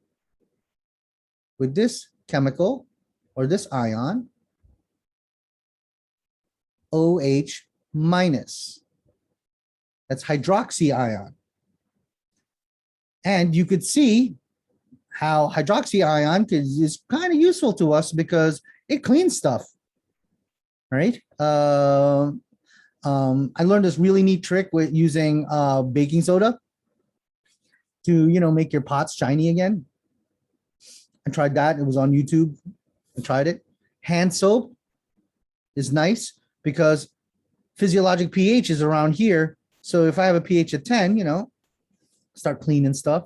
with this chemical or this ion, OH minus. That's hydroxy ion. And you could see how hydroxy ion is kind of useful to us because it cleans stuff, right? I learned this really neat trick with using baking soda to, make your pots shiny again. I tried that. It was on YouTube. I tried it. Hand soap is nice because physiologic pH is around here. So if I have a pH of 10, start cleaning stuff.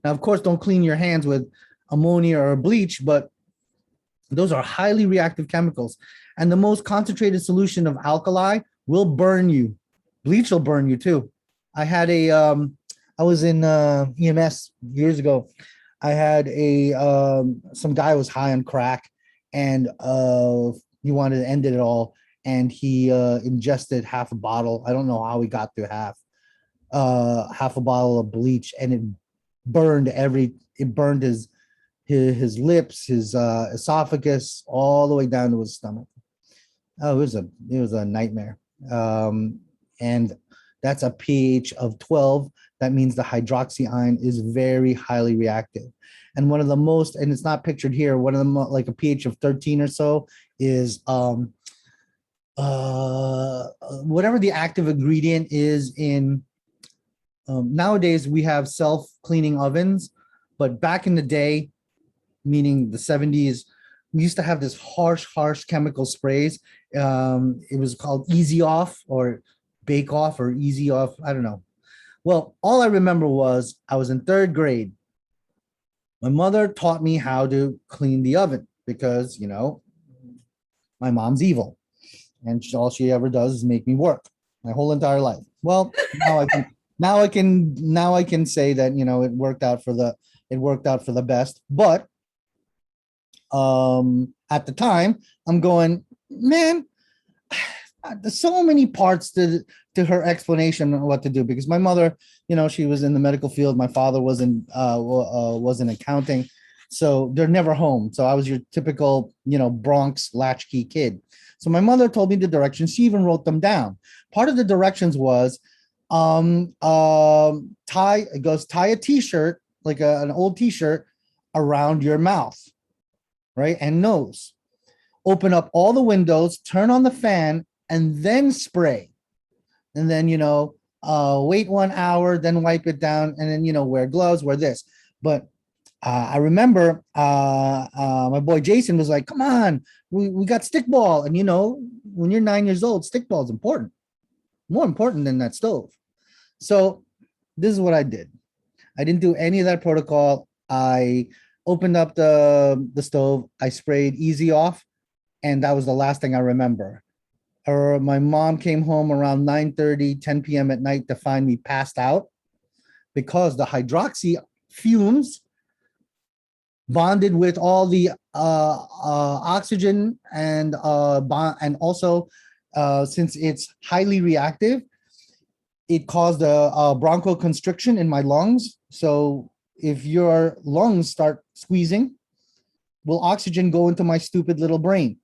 Now, of course, don't clean your hands with ammonia or bleach, but those are highly reactive chemicals. And the most concentrated solution of alkali will burn you. Bleach will burn you too. I had a I was in EMS years ago. I had a some guy was high on crack, and he wanted to end it all, and he ingested half a bottle. I don't know how he got through half a bottle of bleach, and it burned his lips, his esophagus, all the way down to his stomach. Oh, it was a nightmare. And that's a pH of 12. That means the hydroxy ion is very highly reactive. And one of the most, and it's not pictured here, one of the like a pH of 13 or so is whatever the active ingredient is in. Nowadays we have self-cleaning ovens, but back in the day, meaning the 70s, we used to have this harsh chemical sprays. It was called Easy Off or Bake Off or Easy Off. I don't know. Well, all I remember was I was in third grade. My mother taught me how to clean the oven because, my mom's evil. And all she ever does is make me work my whole entire life. Well, now I can say that, it worked out for the best. But at the time, I'm going, man, there's so many parts to her explanation of what to do, because my mother, she was in the medical field. My father was in accounting, so they're never home. So I was your typical, Bronx latchkey kid. So my mother told me the directions. She even wrote them down. Part of the directions was tie a t-shirt, like an old t-shirt, around your mouth, right, and nose. Open up all the windows, turn on the fan, and then spray. And then, wait 1 hour, then wipe it down, and then, wear gloves, wear this. But I remember my boy Jason was like, come on, we got stickball. And, when you're 9 years old, stickball is important, more important than that stove. So this is what I did. I didn't do any of that protocol. I opened up the stove. I sprayed Easy Off, and that was the last thing I remember. My mom came home around 9:30, 10 p.m. at night to find me passed out because the hydroxy fumes bonded with all the oxygen and also since it's highly reactive, it caused a bronchoconstriction in my lungs. So if your lungs start squeezing, will oxygen go into my stupid little brain?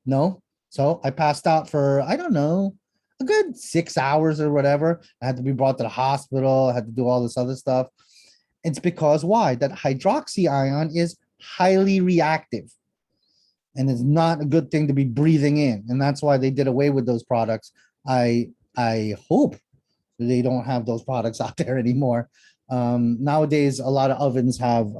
No. So I passed out for, I don't know, a good 6 hours or whatever. I had to be brought to the hospital. I had to do all this other stuff. It's because why? That hydroxy ion is highly reactive, and it's not a good thing to be breathing in. And that's why they did away with those products. I hope they don't have those products out there anymore. Nowadays, a lot of ovens have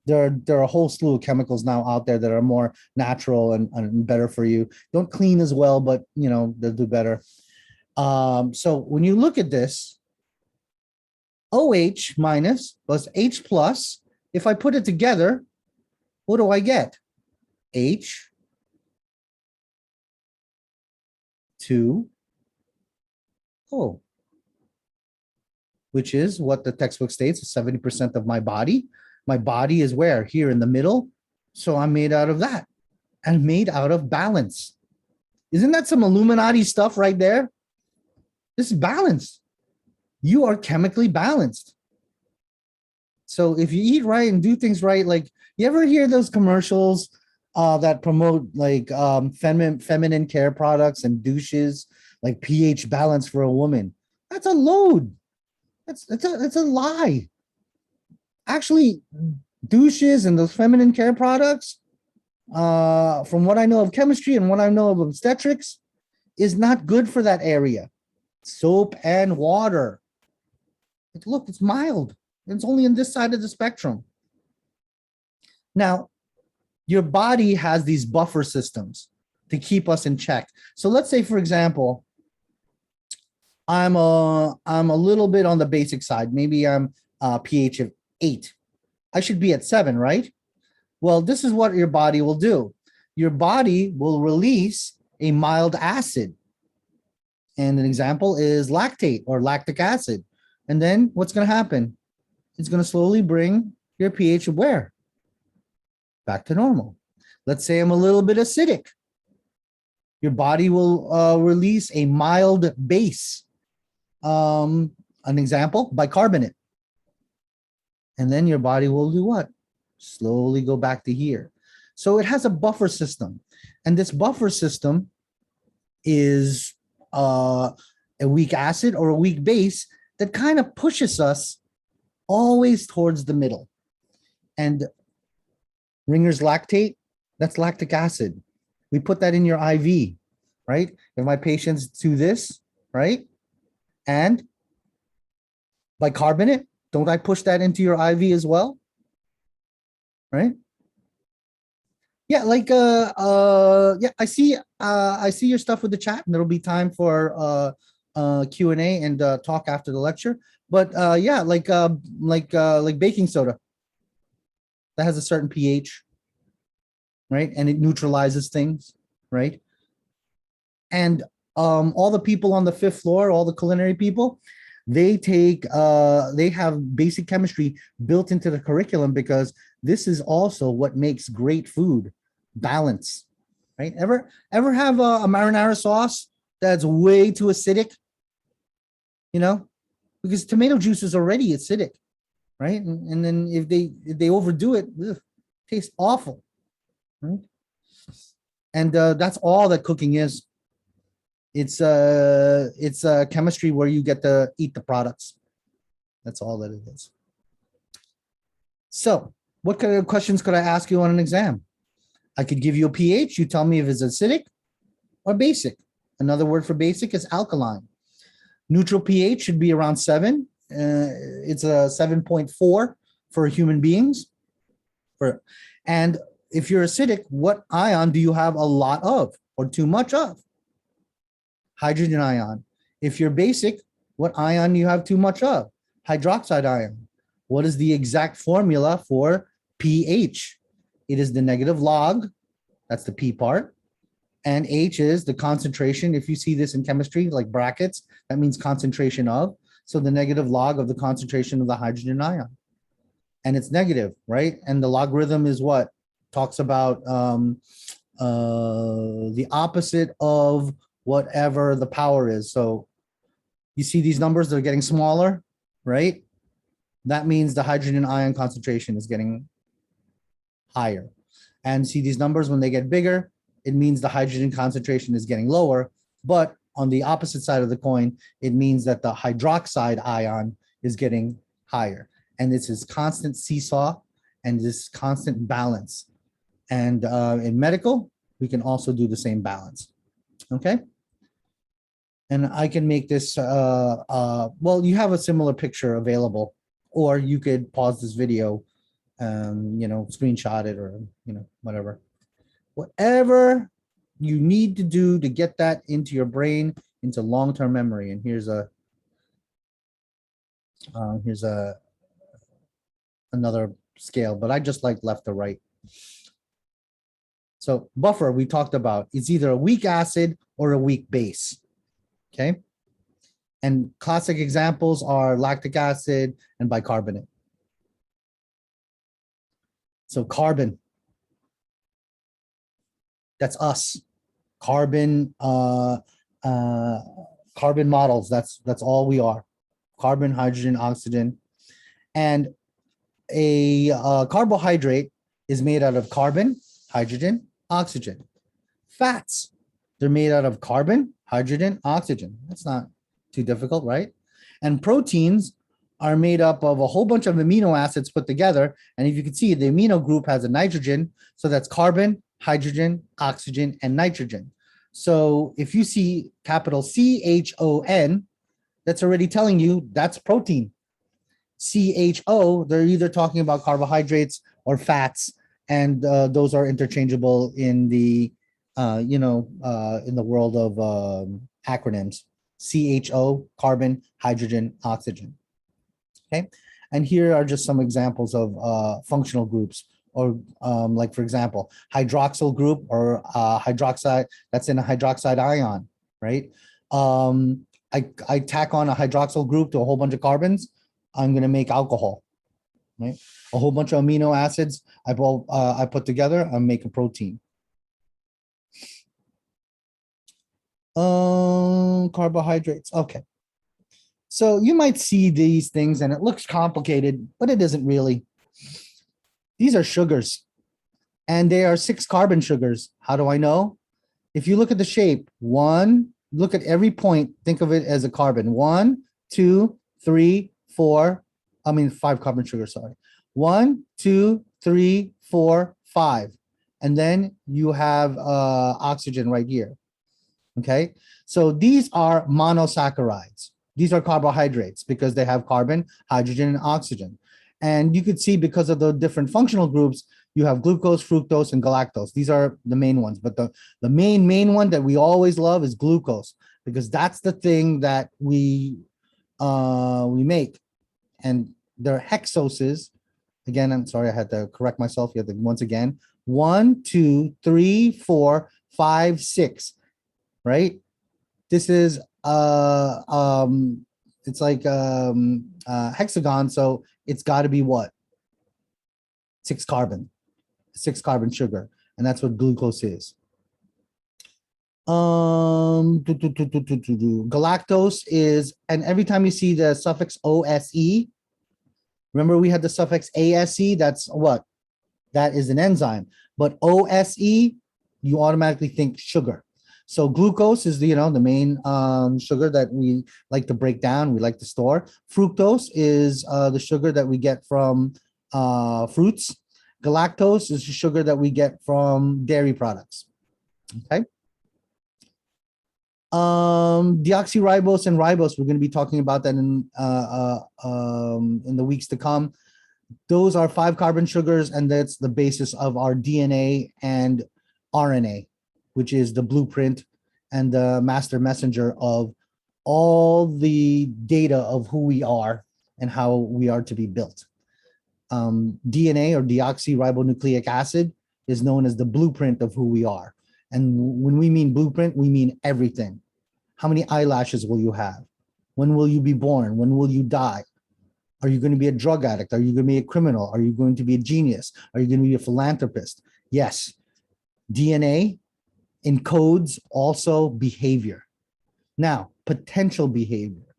there are a whole slew of chemicals now out there that are more natural and better for you. Don't clean as well, but they'll do better. So when you look at this, OH minus plus H plus, if I put it together, what do I get? H 2O, which is what the textbook states, 70% of my body. My body is where? Here in the middle. So I'm made out of that. And made out of balance. Isn't that some Illuminati stuff right there? This is balanced. You are chemically balanced. So if you eat right and do things right, like you ever hear those commercials that promote like feminine care products and douches, like pH balance for a woman? That's a load. That's a lie. Actually, douches and those feminine care products, from what I know of chemistry and what I know of obstetrics, is not good for that area. Soap and water. Look, it's mild. It's only on this side of the spectrum. Now, your body has these buffer systems to keep us in check. So let's say, for example, I'm a little bit on the basic side. Maybe I'm pH of 8. I should be at 7, right? Well, this is what your body will do. Your body will release a mild acid. And an example is lactate or lactic acid. And then what's going to happen? It's going to slowly bring your pH where? Back to normal. Let's say I'm a little bit acidic. Your body will release a mild base. An example, bicarbonate. And then your body will do what? Slowly go back to here. So it has a buffer system. And this buffer system is a weak acid or a weak base that kind of pushes us always towards the middle. And Ringer's lactate, that's lactic acid. We put that in your IV, right? If my patients do this, right? And bicarbonate, don't I push that into your IV as well? Right? Yeah, like yeah, I see your stuff with the chat, and there'll be time for Q&A and talk after the lecture. But yeah, like baking soda that has a certain pH, right? And it neutralizes things, right? And all the people on the 5th floor, all the culinary people, they have basic chemistry built into the curriculum because this is also what makes great food, balance, right? Ever have a marinara sauce that's way too acidic, you know, because tomato juice is already acidic, right? And then if they overdo it, ugh, tastes awful, right? And that's all that cooking is. It's a chemistry where you get to eat the products. That's all that it is. So what kind of questions could I ask you on an exam? I could give you a pH. You tell me if it's acidic or basic. Another word for basic is alkaline. Neutral pH should be around 7. It's a 7.4 for human beings. And if you're acidic, what ion do you have a lot of or too much of? Hydrogen ion. If you're basic, what ion do you have too much of? Hydroxide ion. What is the exact formula for pH? It is the negative log, that's the P part, and H is the concentration. If you see this in chemistry, like brackets, that means concentration of. So the negative log of the concentration of the hydrogen ion. And it's negative, right? And the logarithm is what? Talks about the opposite of whatever the power is. So you see these numbers, they're getting smaller, right? That means the hydrogen ion concentration is getting higher. And see these numbers, when they get bigger, it means the hydrogen concentration is getting lower. But on the opposite side of the coin, it means that the hydroxide ion is getting higher. And this is constant seesaw and this constant balance. And in medical, we can also do the same balance. Okay. And I can make this, well, you have a similar picture available, or you could pause this video, you know, screenshot it, or, you know, whatever. Whatever you need to do to get that into your brain, into long-term memory. And here's another scale, but I just like left to right. So buffer, we talked about, it's either a weak acid or a weak base. Okay. And classic examples are lactic acid and bicarbonate. So carbon, that's us. Carbon, carbon models, that's all we are. Carbon, hydrogen, oxygen. And a carbohydrate is made out of carbon, hydrogen, oxygen. Fats, they're made out of carbon, hydrogen, oxygen. That's not too difficult, right? And proteins are made up of a whole bunch of amino acids put together. And if you can see, the amino group has a nitrogen. So that's carbon, hydrogen, oxygen, and nitrogen. So if you see capital CHON, that's already telling you that's protein. CHO, they're either talking about carbohydrates or fats, and those are interchangeable in the in the world of acronyms. CHO, carbon, hydrogen, oxygen. Okay, and here are just some examples of functional groups, or like, for example, hydroxyl group, or hydroxide, that's in a hydroxide ion, right? I tack on a hydroxyl group to a whole bunch of carbons, I'm going to make alcohol, right? A whole bunch of amino acids I put together, I make a protein. Carbohydrates. Okay. So you might see these things and it looks complicated, but it isn't really. These are sugars and they are 6 carbon sugars. How do I know? If you look at the shape, look at every point, think of it as a carbon. 1, 2, 3, 4. 5 carbon sugars, sorry. 1, 2, 3, 4, 5. And then you have oxygen right here. Okay, so these are monosaccharides. These are carbohydrates because they have carbon, hydrogen, and oxygen. And you could see because of the different functional groups, you have glucose, fructose, and galactose. These are the main ones, but the main one that we always love is glucose because that's the thing that we make. And their hexoses, again, I'm sorry, I had to correct myself here once again. 1, 2, 3, 4, 5, 6. Right? This is it's like hexagon, so it's got to be what? 6 carbon sugar, and that's what glucose is. Galactose is, and every time you see the suffix OSE, remember we had the suffix ASE, that's what? That is an enzyme, but OSE, you automatically think sugar. So glucose is the main sugar that we like to break down, we like to store. Fructose is the sugar that we get from fruits. Galactose is the sugar that we get from dairy products. Okay. Deoxyribose and ribose, we're going to be talking about that in the weeks to come. Those are 5 carbon sugars, and that's the basis of our DNA and RNA, which is the blueprint and the master messenger of all the data of who we are and how we are to be built. DNA, or deoxyribonucleic acid, is known as the blueprint of who we are. And when we mean blueprint, we mean everything. How many eyelashes will you have? When will you be born? When will you die? Are you going to be a drug addict? Are you going to be a criminal? Are you going to be a genius? Are you going to be a philanthropist? Yes. DNA encodes also behavior. Now, potential behavior.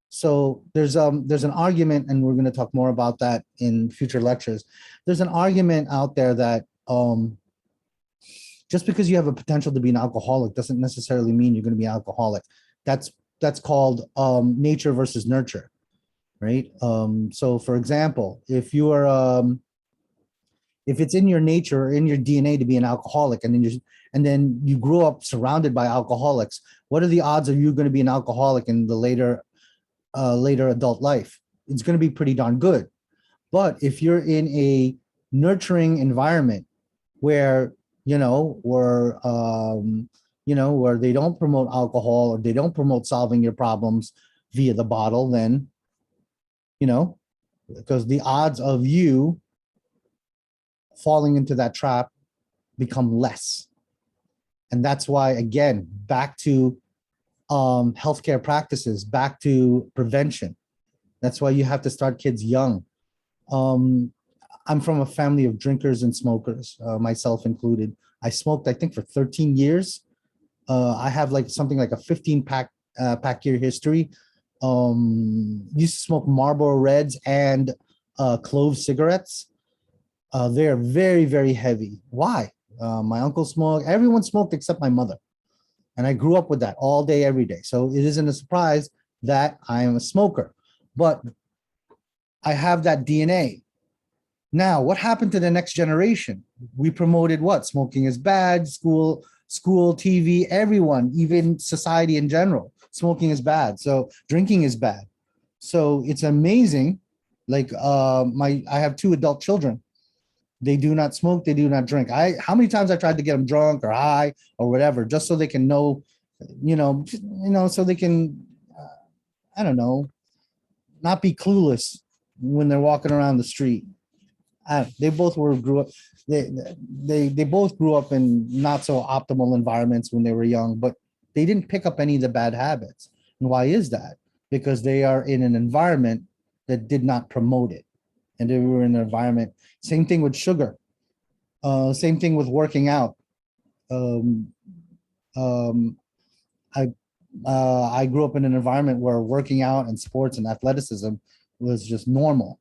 So there's an argument, and we're going to talk more about that in future lectures. There's an argument out there that just because you have a potential to be an alcoholic doesn't necessarily mean you're going to be an alcoholic. That's called nature versus nurture, right? So for example, if you are if it's in your nature or in your DNA to be an alcoholic, and then you grew up surrounded by alcoholics, what are the odds of you going to be an alcoholic in the later adult life? It's going to be pretty darn good. But if you're in a nurturing environment where where they don't promote alcohol, or they don't promote solving your problems via the bottle, then because the odds of you falling into that trap become less. And that's why, again, back to healthcare practices, back to prevention. That's why you have to start kids young. I'm from a family of drinkers and smokers, myself included. I smoked, I think, for 13 years. I have something like a 15 pack year history. Used to smoke Marlboro Reds and clove cigarettes. They're very, very heavy. Why? My uncle smoked. Everyone smoked except my mother. And I grew up with that all day, every day. So it isn't a surprise that I am a smoker. But I have that DNA. Now, what happened to the next generation? We promoted what? Smoking is bad, school, TV, everyone, even society in general. Smoking is bad. So drinking is bad. So it's amazing. I have 2 adult children. They do not smoke, they do not drink. How many times I tried to get them drunk or high or whatever, just so they can know, so they can, I don't know, not be clueless when they're walking around the street. They both grew up. They both grew up in not so optimal environments when they were young, but they didn't pick up any of the bad habits. And why is that? Because they are in an environment that did not promote it. And they were in an environment, same thing with sugar. Same thing with working out. Um, um, I grew up in an environment where working out and sports and athleticism was just normal,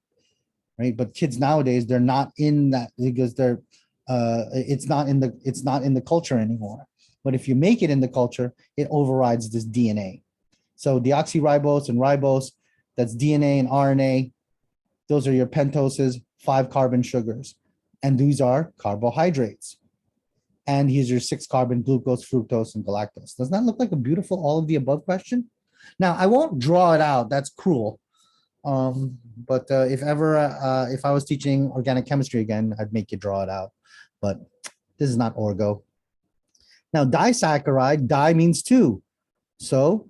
right? But kids nowadays, they're not in that because it's not in the culture anymore. But if you make it in the culture, it overrides this DNA. So deoxyribose and ribose, that's DNA and RNA. Those are your pentoses, 5 carbon sugars. And these are carbohydrates. And here's your 6 carbon glucose, fructose, and galactose. Doesn't that look like a beautiful all of the above question? Now, I won't draw it out. That's cruel. But if I was teaching organic chemistry again, I'd make you draw it out. But this is not orgo. Now, disaccharide, di means 2. So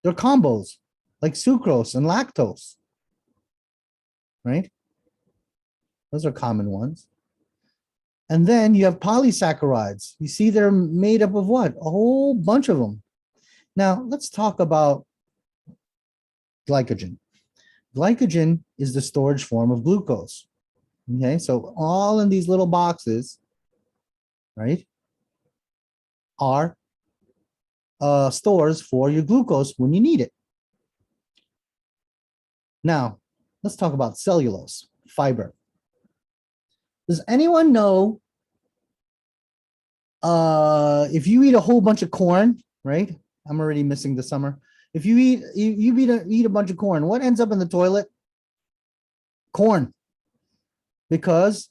they're combos like sucrose and lactose, right? Those are common ones. And then you have polysaccharides. You see they're made up of what? A whole bunch of them. Now, let's talk about glycogen. Glycogen is the storage form of glucose. Okay, so all in these little boxes, right, are stores for your glucose when you need it. Now, let's talk about cellulose fiber. Does anyone know if you eat a whole bunch of corn, right? I'm already missing the summer. If you eat a bunch of corn, what ends up in the toilet? Corn. Because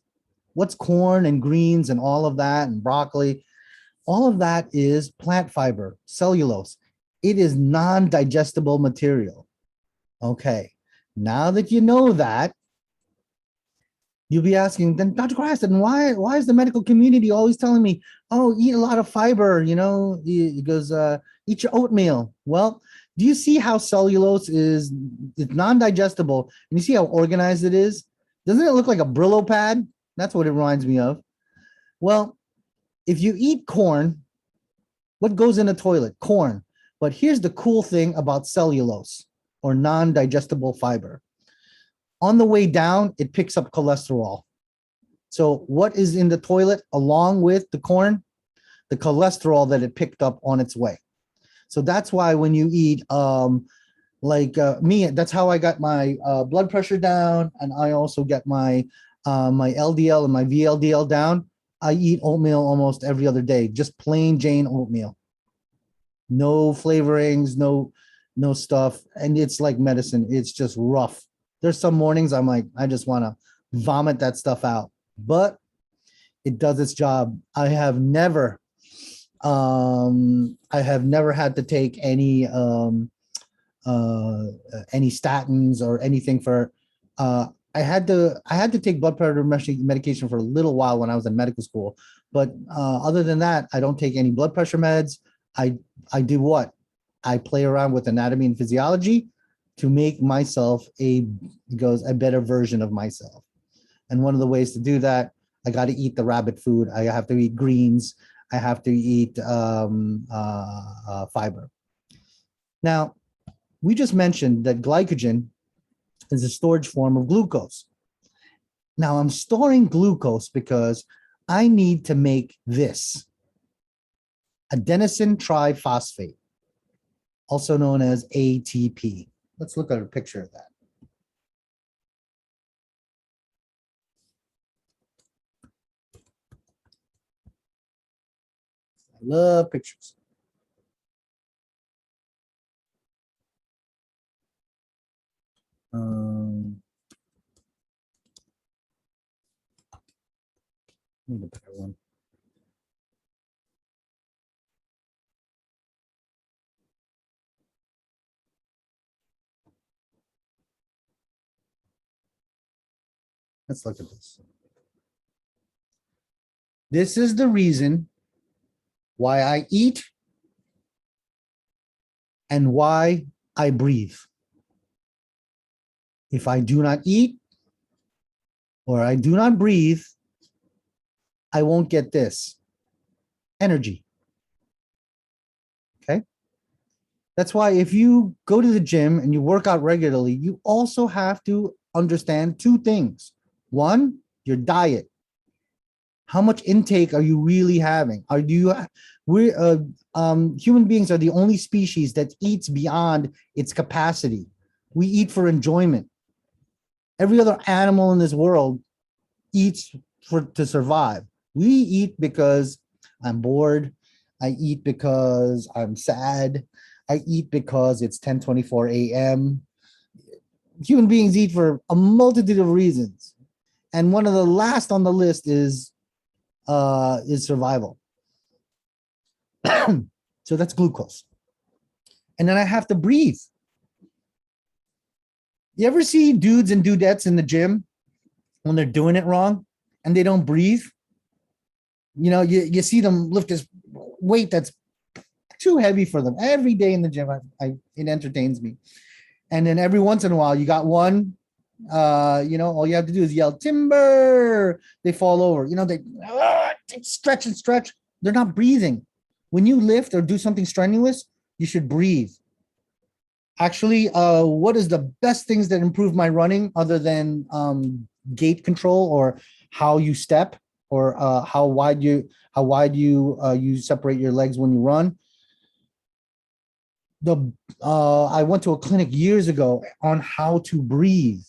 what's corn and greens and all of that and broccoli? All of that is plant fiber, cellulose. It is non-digestible material. Okay. Now that you know that, you'll be asking, then Dr. Graston, why is the medical community always telling me, oh, eat a lot of fiber, he goes, eat your oatmeal. Well, do you see how cellulose it's non-digestible, and you see how organized it is? Doesn't it look like a Brillo pad? That's what it reminds me of. Well, if you eat corn, what goes in the toilet? Corn. But here's the cool thing about cellulose or non-digestible fiber. On the way down, it picks up cholesterol. So what is in the toilet along with the corn? The cholesterol that it picked up on its way. So that's why when you eat, me, that's how I got my blood pressure down, and I also get my LDL and my VLDL down. I eat oatmeal almost every other day, just plain Jane oatmeal. No flavorings, no stuff, and it's like medicine. It's just rough. There's some mornings I'm like, I just want to vomit that stuff out, but it does its job. I have never had to take any statins or anything for. I had to take blood pressure medication for a little while when I was in medical school, but other than that, I don't take any blood pressure meds. I do what? I play around with anatomy and physiology to make myself a better version of myself. And one of the ways to do that, I got to eat the rabbit food. I have to eat greens. I have to eat fiber. Now, we just mentioned that glycogen is a storage form of glucose. Now, I'm storing glucose because I need to make this, adenosine triphosphate, also known as ATP. Let's look at a picture of that. I love pictures. Need a better one. Let's look at this. This is the reason why I eat and why I breathe. If I do not eat or I do not breathe, I won't get this energy. Okay. That's why if you go to the gym and you work out regularly, you also have to understand two things. One, your diet. How much intake are you really having? Human beings are the only species that eats beyond its capacity. We eat for enjoyment. Every other animal in this world eats to survive. We eat because I'm bored. I eat because I'm sad. I eat because it's 10:24 a.m. Human beings eat for a multitude of reasons. And one of the last on the list is survival. So that's glucose. And then I have to breathe. You ever see dudes and dudettes in the gym when they're doing it wrong and they don't breathe? You know, you see them lift this weight that's too heavy for them every day in the gym. It entertains me. And then every once in a while, you got one, all you have to do is yell, timber. They fall over. They stretch and stretch. They're not breathing. When you lift or do something strenuous, you should breathe. Actually, what is the best things that improve my running other than gait control or how you step or how wide you separate your legs when you run? I went to a clinic years ago on how to breathe.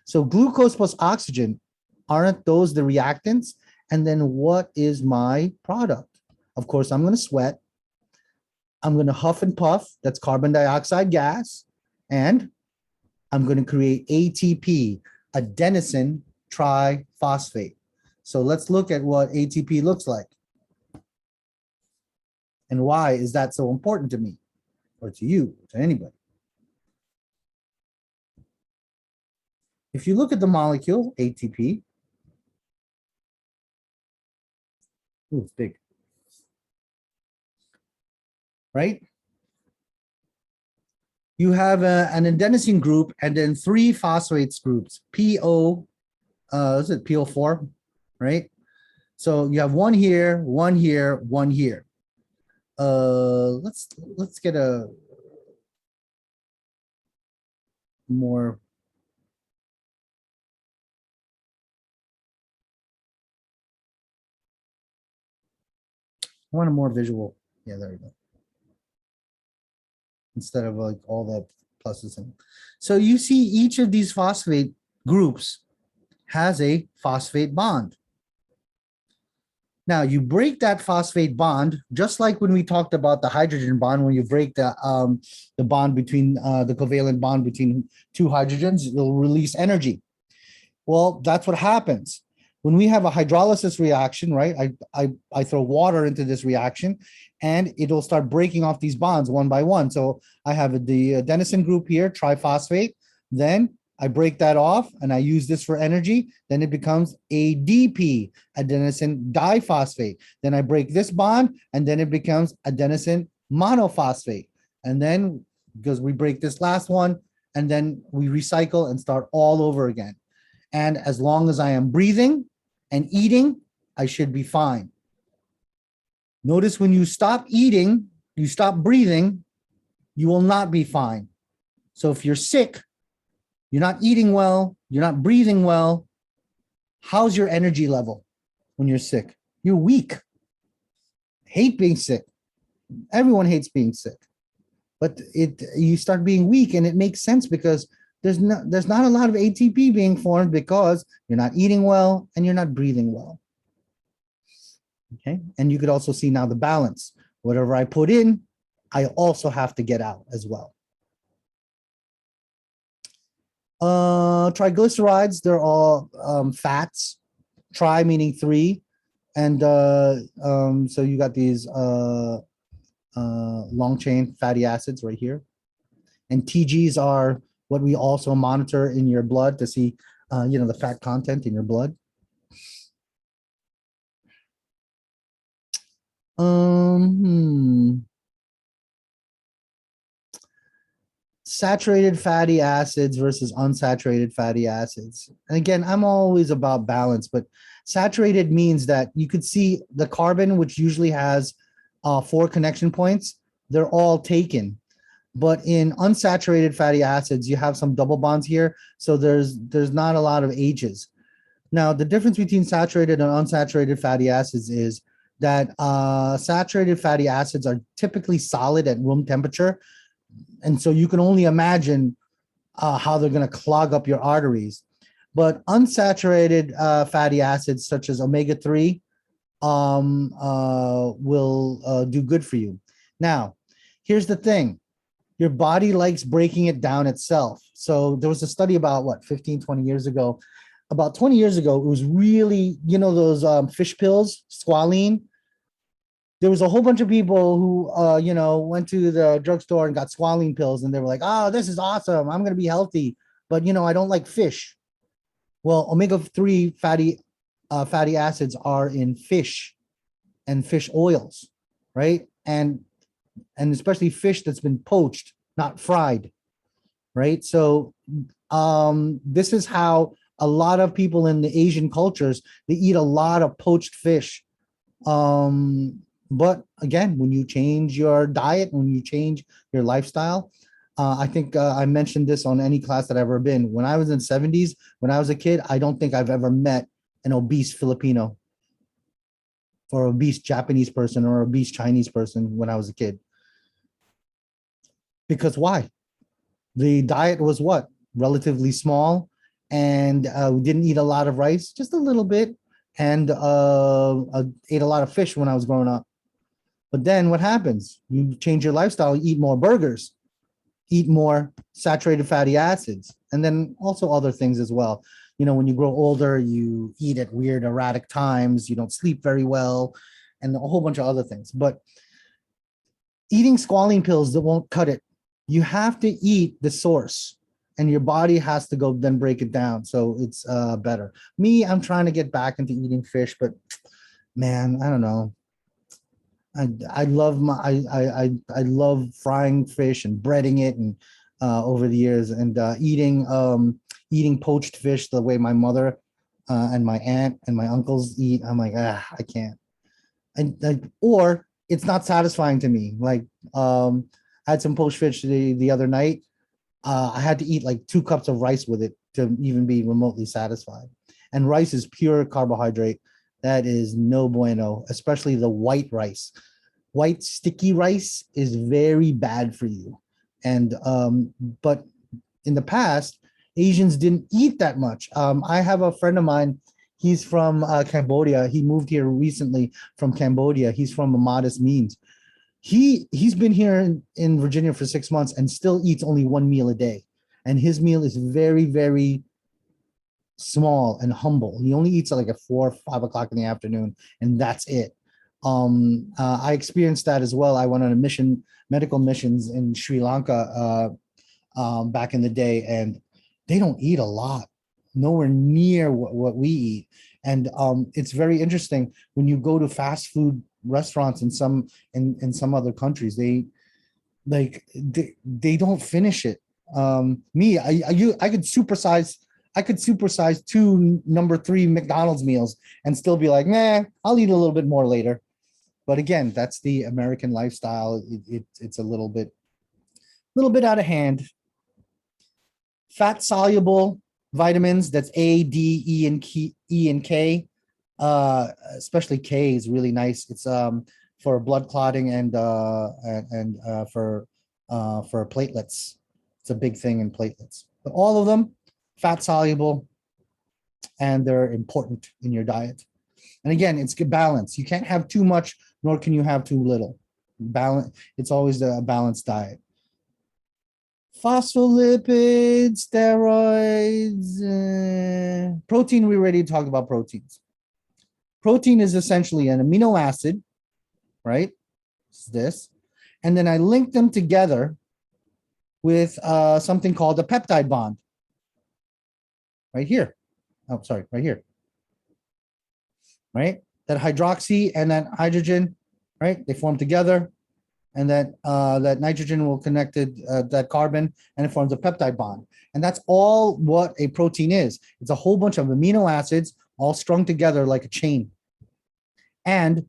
So glucose plus oxygen, aren't those the reactants? And then what is my product? Of course, I'm going to sweat. I'm going to huff and puff. That's carbon dioxide gas. And I'm going to create ATP, adenosine triphosphate. So let's look at what ATP looks like. And why is that so important to me? Or to you, to anybody. If you look at the molecule, ATP, ooh, it's big, right? You have an adenosine group and then 3 phosphates groups, is it PO4, right? So you have one here, one here, one here. Let's get a more I want a more visual. Yeah, there we go. Instead of like all the pluses. So you see each of these phosphate groups has a phosphate bond. Now you break that phosphate bond, just like when we talked about the hydrogen bond, when you break the bond between the covalent bond between 2 hydrogens, it'll release energy. Well, that's what happens. When we have a hydrolysis reaction, right? I throw water into this reaction and it'll start breaking off these bonds one by one. So I have the adenosine group here, triphosphate. Then I break that off and I use this for energy. Then it becomes ADP, adenosine diphosphate. Then I break this bond and then it becomes adenosine monophosphate. And then because we break this last one and then we recycle and start all over again. And as long as I am breathing and eating, I should be fine. Notice when you stop eating, you stop breathing, you will not be fine. So if you're sick, you're not eating well, you're not breathing well, how's your energy level when you're sick? You're weak. I hate being sick. Everyone hates being sick. But you start being weak and it makes sense because there's not a lot of ATP being formed because you're not eating well and you're not breathing well. Okay, and you could also see now the balance. Whatever I put in, I also have to get out as well. Triglycerides, they're all fats. Tri meaning 3. And so you got these long chain fatty acids right here. And TGs are what we also monitor in your blood to see, the fat content in your blood. Saturated fatty acids versus unsaturated fatty acids. And again, I'm always about balance, but saturated means that you could see the carbon, which usually has 4 connection points, they're all taken. But in unsaturated fatty acids, you have some double bonds here. So there's not a lot of H's. Now, the difference between saturated and unsaturated fatty acids is that saturated fatty acids are typically solid at room temperature. And so you can only imagine how they're going to clog up your arteries. But unsaturated fatty acids, such as omega-3, will do good for you. Now, here's the thing. Your body likes breaking it down itself. So there was a study about, what, 15, 20 years ago. About 20 years ago, it was really, those fish pills, squalene. There was a whole bunch of people who, went to the drugstore and got squalene pills, and they were like, oh, this is awesome. I'm going to be healthy. But, I don't like fish. Well, omega-3 fatty acids are in fish and fish oils, right? And especially fish that's been poached, not fried, right? So this is how a lot of people in the Asian cultures, they eat a lot of poached fish. But again, when you change your diet, when you change your lifestyle, I think I mentioned this on any class that I've ever been. When I was in 70s, when I was a kid, I don't think I've ever met an obese Filipino or obese Japanese person or obese Chinese person when I was a kid. Because why? The diet was what? Relatively small, and we didn't eat a lot of rice, just a little bit, and I ate a lot of fish when I was growing up. But then what happens? You change your lifestyle, you eat more burgers, eat more saturated fatty acids, and then also other things as well. When you grow older, you eat at weird, erratic times, you don't sleep very well, and a whole bunch of other things. But eating squalene pills, that won't cut it. You have to eat the source, and your body has to go then break it down. So it's better. Me, I'm trying to get back into eating fish, but man, I don't know. I love I love frying fish and breading it, and over the years, and eating poached fish the way my mother and my aunt and my uncles eat. I'm like, I can't. Or it's not satisfying to me. Like I had some poached fish the other night. I had to eat like 2 cups of rice with it to even be remotely satisfied. And rice is pure carbohydrate. That is no bueno, especially the white rice. White sticky rice is very bad for you. And but in the past, Asians didn't eat that much. I have a friend of mine. He's from Cambodia. He moved here recently from Cambodia. He's from a modest means. He's been here in Virginia for 6 months and still eats only 1 meal a day. And his meal is very, very small and humble. He only eats at like at 4 or 5 o'clock in the afternoon, and that's it. I experienced that as well. I went on a medical missions in Sri Lanka back in the day, and they don't eat a lot, nowhere near what we eat. And it's very interesting when you go to fast food restaurants in some other countries, they don't finish it. Me, I could supersize. I could supersize 2 number 3 McDonald's meals and still be like, nah, I'll eat a little bit more later. But again, that's the American lifestyle. It's a little bit out of hand. Fat soluble vitamins, that's A, D, E, and K. Especially K is really nice. It's for blood clotting and for platelets. It's a big thing in platelets. But all of them fat soluble, and they're important in your diet. And again, it's good balance. You can't have too much, nor can you have too little. Balance. It's always a balanced diet. Phospholipids, steroids, protein. We already talked about proteins. Protein is essentially an amino acid, right? It's this. And then I link them together with something called a peptide bond. Right here. Oh, sorry, right here. Right? That hydroxy and that hydrogen, right? They form together, and that nitrogen will connect that carbon, and it forms a peptide bond. And that's all what a protein is. It's a whole bunch of amino acids all strung together like a chain. And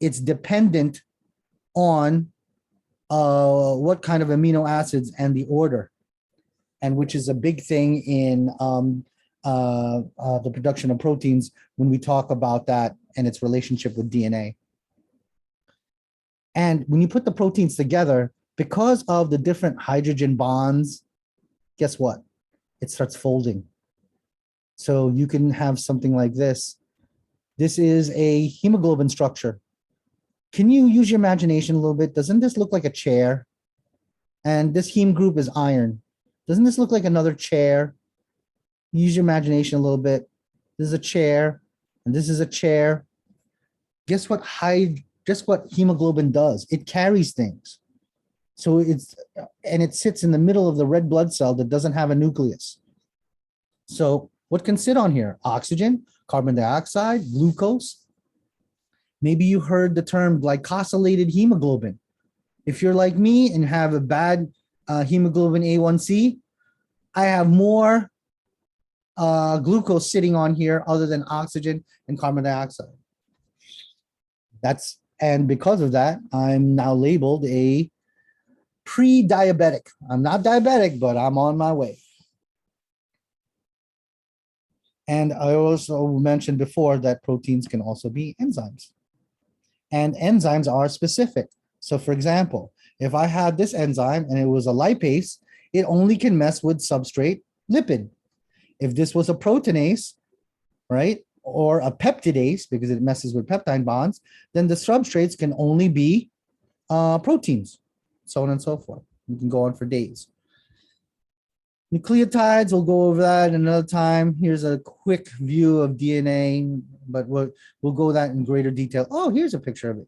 it's dependent on what kind of amino acids and the order, and which is a big thing in the production of proteins when we talk about that and its relationship with DNA. And when you put the proteins together, because of the different hydrogen bonds, guess what? It starts folding. So you can have something like this. This is a hemoglobin structure. Can you use your imagination a little bit? Doesn't this look like a chair? And this heme group is iron. Doesn't this look like another chair? Use your imagination a little bit. This is a chair, and this is a chair. Guess what hemoglobin does? It carries things. So it sits in the middle of the red blood cell that doesn't have a nucleus. So what can sit on here? Oxygen, carbon dioxide, glucose. Maybe you heard the term glycosylated hemoglobin. If you're like me and have a bad hemoglobin A1C, I have more glucose sitting on here other than oxygen and carbon dioxide. And because of that, I'm now labeled a pre-diabetic. I'm not diabetic, but I'm on my way. And I also mentioned before that proteins can also be enzymes. And enzymes are specific. So for example, if I had this enzyme and it was a lipase, it only can mess with substrate lipid. If this was a proteinase, right, or a peptidase, because it messes with peptide bonds, then the substrates can only be proteins, so on and so forth. You can go on for days. Nucleotides, we'll go over that another time. Here's a quick view of DNA, but we'll go that in greater detail. Oh, here's a picture of it,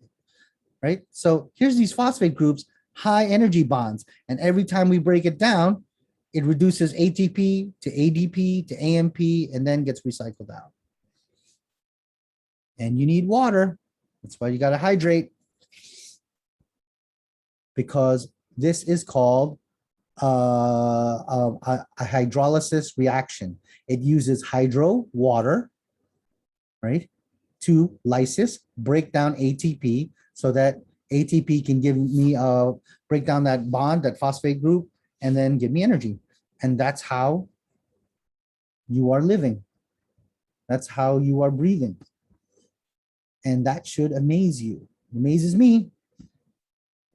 right? So here's these phosphate groups, high energy bonds. And every time we break it down, it reduces ATP to ADP to AMP and then gets recycled out. And you need water. That's why you got to hydrate. Because this is called a hydrolysis reaction. It uses water, right, to lysis, break down ATP so that ATP can give me break down that bond, that phosphate group, and then give me energy. And that's how you are living. That's how you are breathing. And that should amaze you. It amazes me.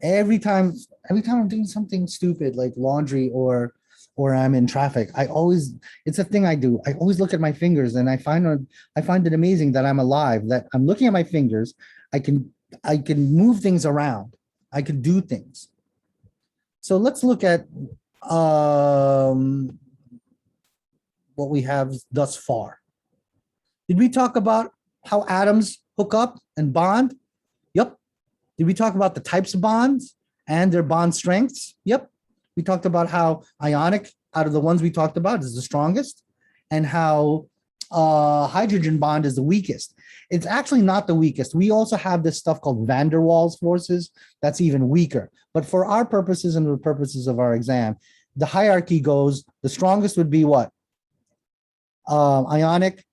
Every time I'm doing something stupid like laundry or I'm in traffic, it's a thing I do. I always look at my fingers and I find it amazing that I'm alive, that I'm looking at my fingers. I can move things around. I can do things. So let's look at what we have thus far. Did we talk about how atoms hook up and bond? Yep. Did we talk about the types of bonds and their bond strengths? Yep. We talked about how ionic, out of the ones we talked about, is the strongest, and how hydrogen bond is the weakest. It's actually not the weakest. We also have this stuff called van der Waals forces that's even weaker. But for our purposes and the purposes of our exam, the hierarchy goes, the strongest would be what? Ionic,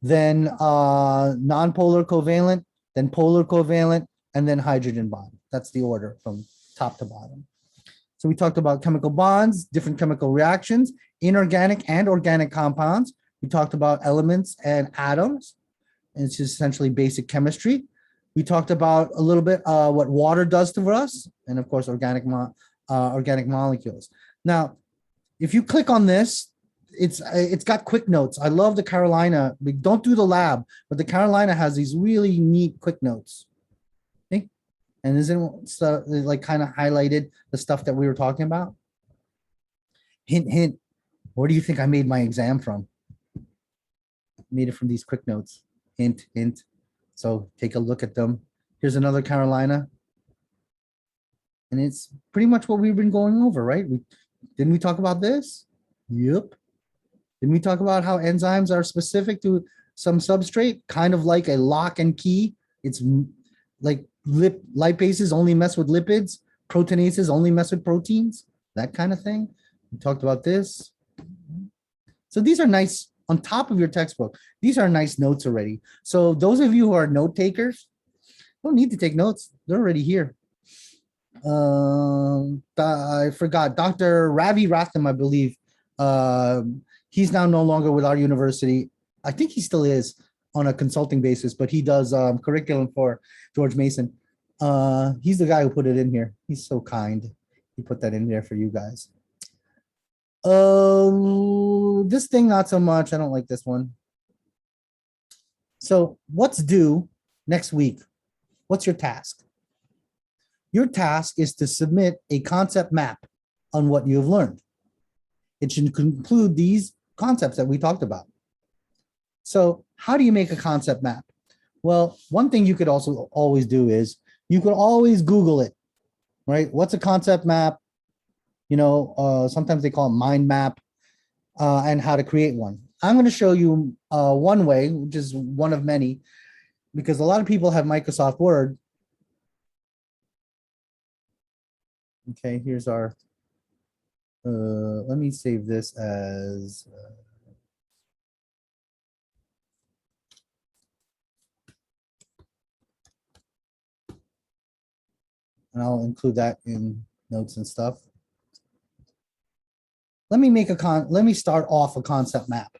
then nonpolar covalent, then polar covalent, and then hydrogen bond. That's the order from top to bottom. So we talked about chemical bonds, different chemical reactions, inorganic and organic compounds. We talked about elements and atoms, and it's just essentially basic chemistry. We talked about a little bit what water does to us, and of course, organic molecules. Now, if you click on this, it's got quick notes. I love the Carolina. We don't do the lab, but the Carolina has these really neat quick notes. Okay? And isn't like kind of highlighted the stuff that we were talking about? Hint, hint. Where do you think I made my exam from? Made it from these quick notes. Hint, hint. So take a look at them. Here's another Carolina. And it's pretty much what we've been going over, right? Didn't we talk about this? Yep. Didn't we talk about how enzymes are specific to some substrate, kind of like a lock and key? It's like lipases only mess with lipids, proteinases only mess with proteins, that kind of thing. We talked about this. So these are nice on top of your textbook. These are nice notes already. So those of you who are note takers, don't need to take notes. They're already here. I forgot, Dr. Ravi Ratham, I believe. He's now no longer with our university. I think he still is on a consulting basis, but he does curriculum for George Mason. He's the guy who put it in here. He's so kind. He put that in there for you guys. This thing, not so much. I don't like this one. So what's due next week? What's your task? Your task is to submit a concept map on what you've learned. It should include these concepts that we talked about. So how do you make a concept map? Well, one thing you could also always do is you could always Google it, right? What's a concept map? You know, sometimes they call it mind map, and how to create one. I'm going to show you one way, which is one of many, because a lot of people have Microsoft Word. Okay, here's our, let me save this as, and I'll include that in notes and stuff. Let me start off a concept map.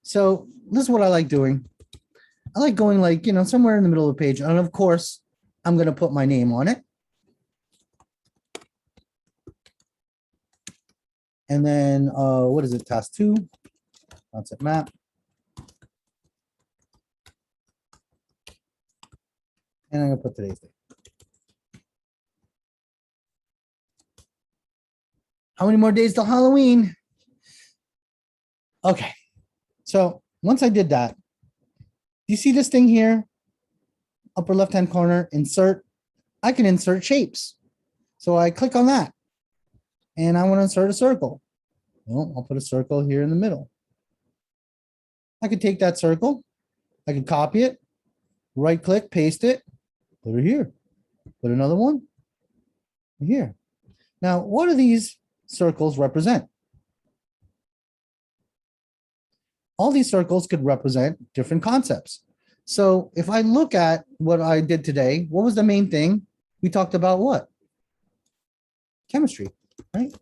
So this is what I like doing. I like going like, you know, somewhere in the middle of the page. And of course, I'm going to put my name on it. And then, what is it? Task 2, concept map. And I'm going to put today's date. How many more days till Halloween? Okay. So once I did that, you see this thing here, upper left-hand corner, insert. I can insert shapes. So I click on that. And I want to insert a circle. Well, I'll put a circle here in the middle. I could take that circle. I could copy it, right click, paste it, put it here. Put another one here. Now, what do these circles represent? All these circles could represent different concepts. So if I look at what I did today, what was the main thing? We talked about what? Chemistry, right?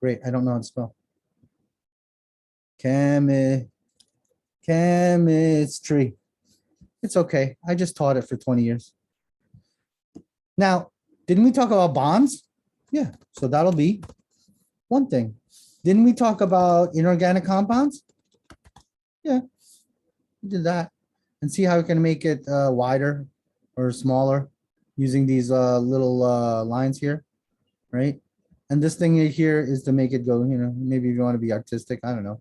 Great, I don't know how to spell. Chemistry. It's okay, I just taught it for 20 years. Now, didn't we talk about bonds? Yeah, so that'll be one thing. Didn't we talk about inorganic compounds? Yeah, we did that. And see how we can make it wider or smaller using these little lines here, right? And this thing here is to make it go, you know, maybe if you want to be artistic, I don't know.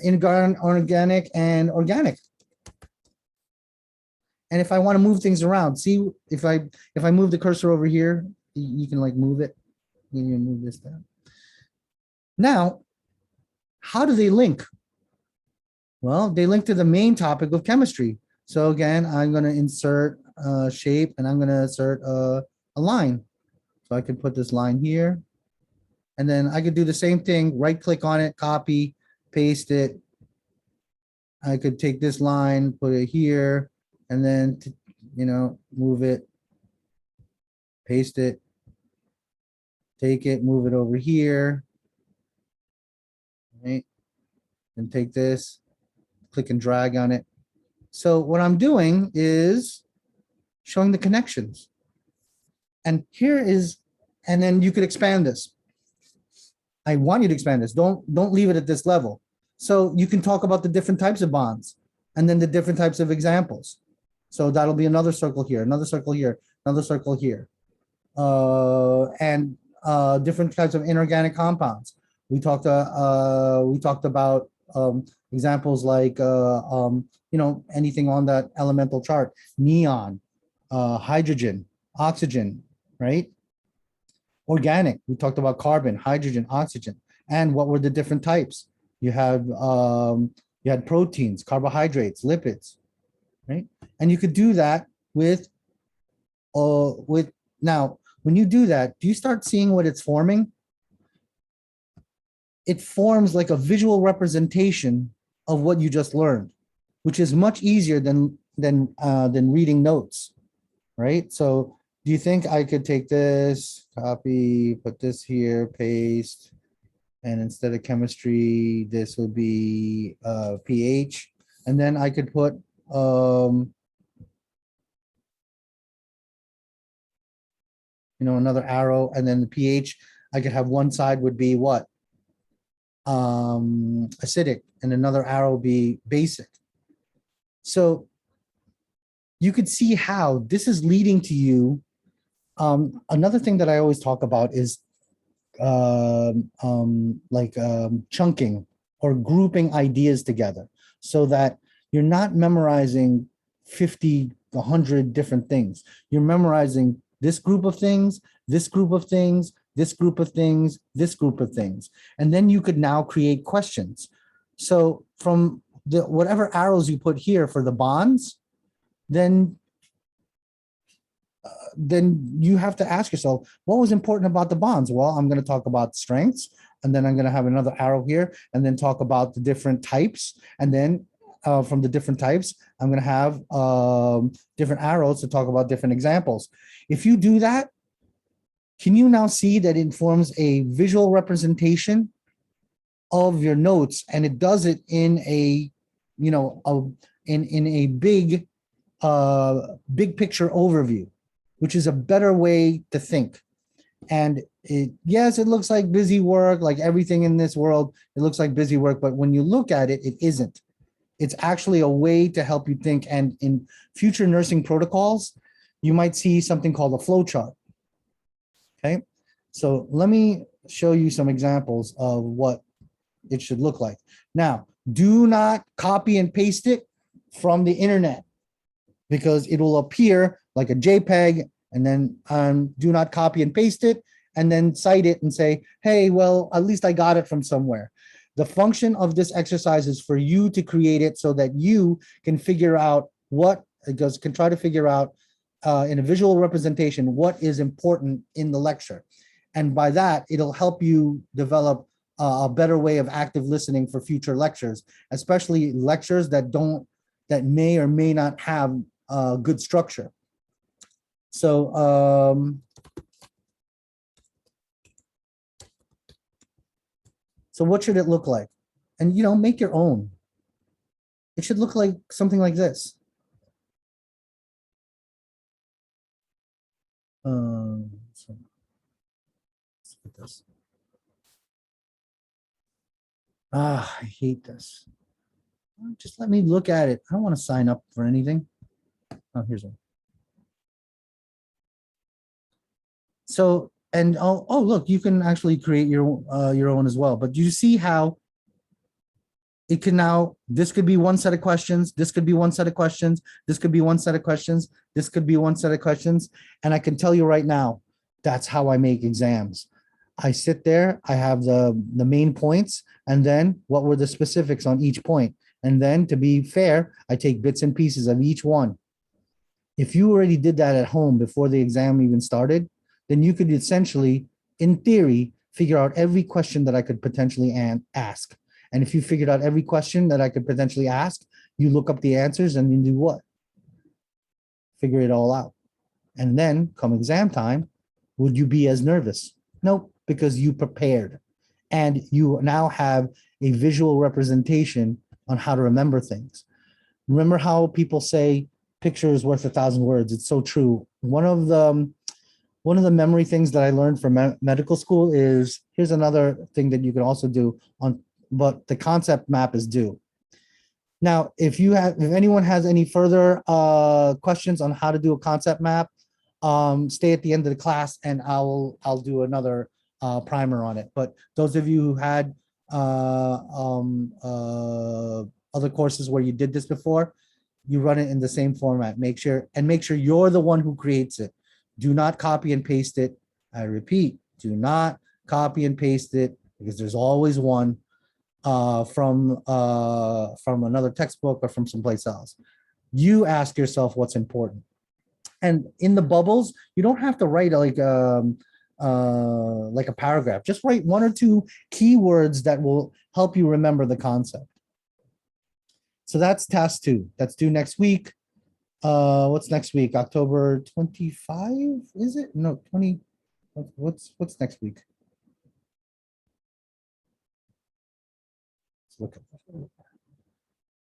Inorganic and organic. And if I want to move things around, see if I move the cursor over here, you can like move it. You can move this down. Now, how do they link? Well, they link to the main topic of chemistry. So again, I'm going to insert a shape and I'm going to insert a line. So I can put this line here. And then I could do the same thing, right click on it, copy, paste it. I could take this line, put it here, and then, you know, move it, paste it, take it, move it over here, right? And take this, click and drag on it. So what I'm doing is showing the connections. And here is, and then you could expand this. I want you to expand this. Don't leave it at this level. So you can talk about the different types of bonds and then the different types of examples. So that'll be another circle here, another circle here, another circle here. And different types of inorganic compounds. We talked about examples like you know, anything on that elemental chart, neon, hydrogen, oxygen, right? Organic, we talked about carbon, hydrogen, oxygen, and what were the different types? You had proteins, carbohydrates, lipids, right? And you could do that with now, when you do that, do you start seeing what it's forming? It forms like a visual representation of what you just learned, which is much easier than reading notes, right? So do you think I could take this, copy, put this here, paste, and instead of chemistry, this will be pH, and then I could put another arrow, and then the pH, I could have one side would be what? Acidic, and another arrow be basic. So you could see how this is leading to you. Another thing that I always talk about is chunking or grouping ideas together so that you're not memorizing 50, 100 different things. You're memorizing this group of things, this group of things, this group of things, this group of things. And then you could now create questions. So from the whatever arrows you put here for the bonds, then you have to ask yourself, what was important about the bonds? Well, I'm going to talk about strengths, and then I'm going to have another arrow here, and then talk about the different types. And then from the different types, I'm going to have different arrows to talk about different examples. If you do that, can you now see that it forms a visual representation of your notes, and it does it in a, in a big picture overview, which is a better way to think. And yes, it looks like busy work, like everything in this world, it looks like busy work, but when you look at it, it isn't. It's actually a way to help you think. And in future nursing protocols, you might see something called a flow chart. Okay, so let me show you some examples of what it should look like. Now, do not copy and paste it from the internet, because it will appear like a JPEG, and then do not copy and paste it, and then cite it and say, hey, well, at least I got it from somewhere. The function of this exercise is for you to create it so that you can figure out can try to figure out in a visual representation what is important in the lecture. And by that, it'll help you develop a better way of active listening for future lectures, especially lectures that may or may not have good structure. So so what should it look like? And make your own. It should look like something like this. So let's put this. I hate this. Just let me look at it. I don't want to sign up for anything. Oh, here's one. So, and oh, look, you can actually create your own as well. But you see how it can now, this could be one set of questions, this could be one set of questions, this could be one set of questions, this could be one set of questions. And I can tell you right now, that's how I make exams. I sit there, I have the main points, and then what were the specifics on each point. And then to be fair, I take bits and pieces of each one. If you already did that at home before the exam even started, then you could essentially, in theory, figure out every question that I could potentially ask. And if you figured out every question that I could potentially ask, you look up the answers and you do what? Figure it all out. And then come exam time, would you be as nervous? Nope, because you prepared. And you now have a visual representation on how to remember things. Remember how people say picture is worth 1,000 words? It's so true. One of the memory things that I learned from medical school is, here's another thing that you can also do but the concept map is do. Now, if anyone has any further questions on how to do a concept map, stay at the end of the class and I'll do another primer on it. But those of you who had other courses where you did this before, you run it in the same format. Make sure you're the one who creates it. Do not copy and paste it. I repeat, do not copy and paste it, because there's always one from another textbook or from someplace else. You ask yourself what's important. And in the bubbles, you don't have to write like a paragraph. Just write one or two keywords that will help you remember the concept. So that's task 2. That's due next week. What's next week? October 25, is it? No, 20. What's next week? Let's look at that.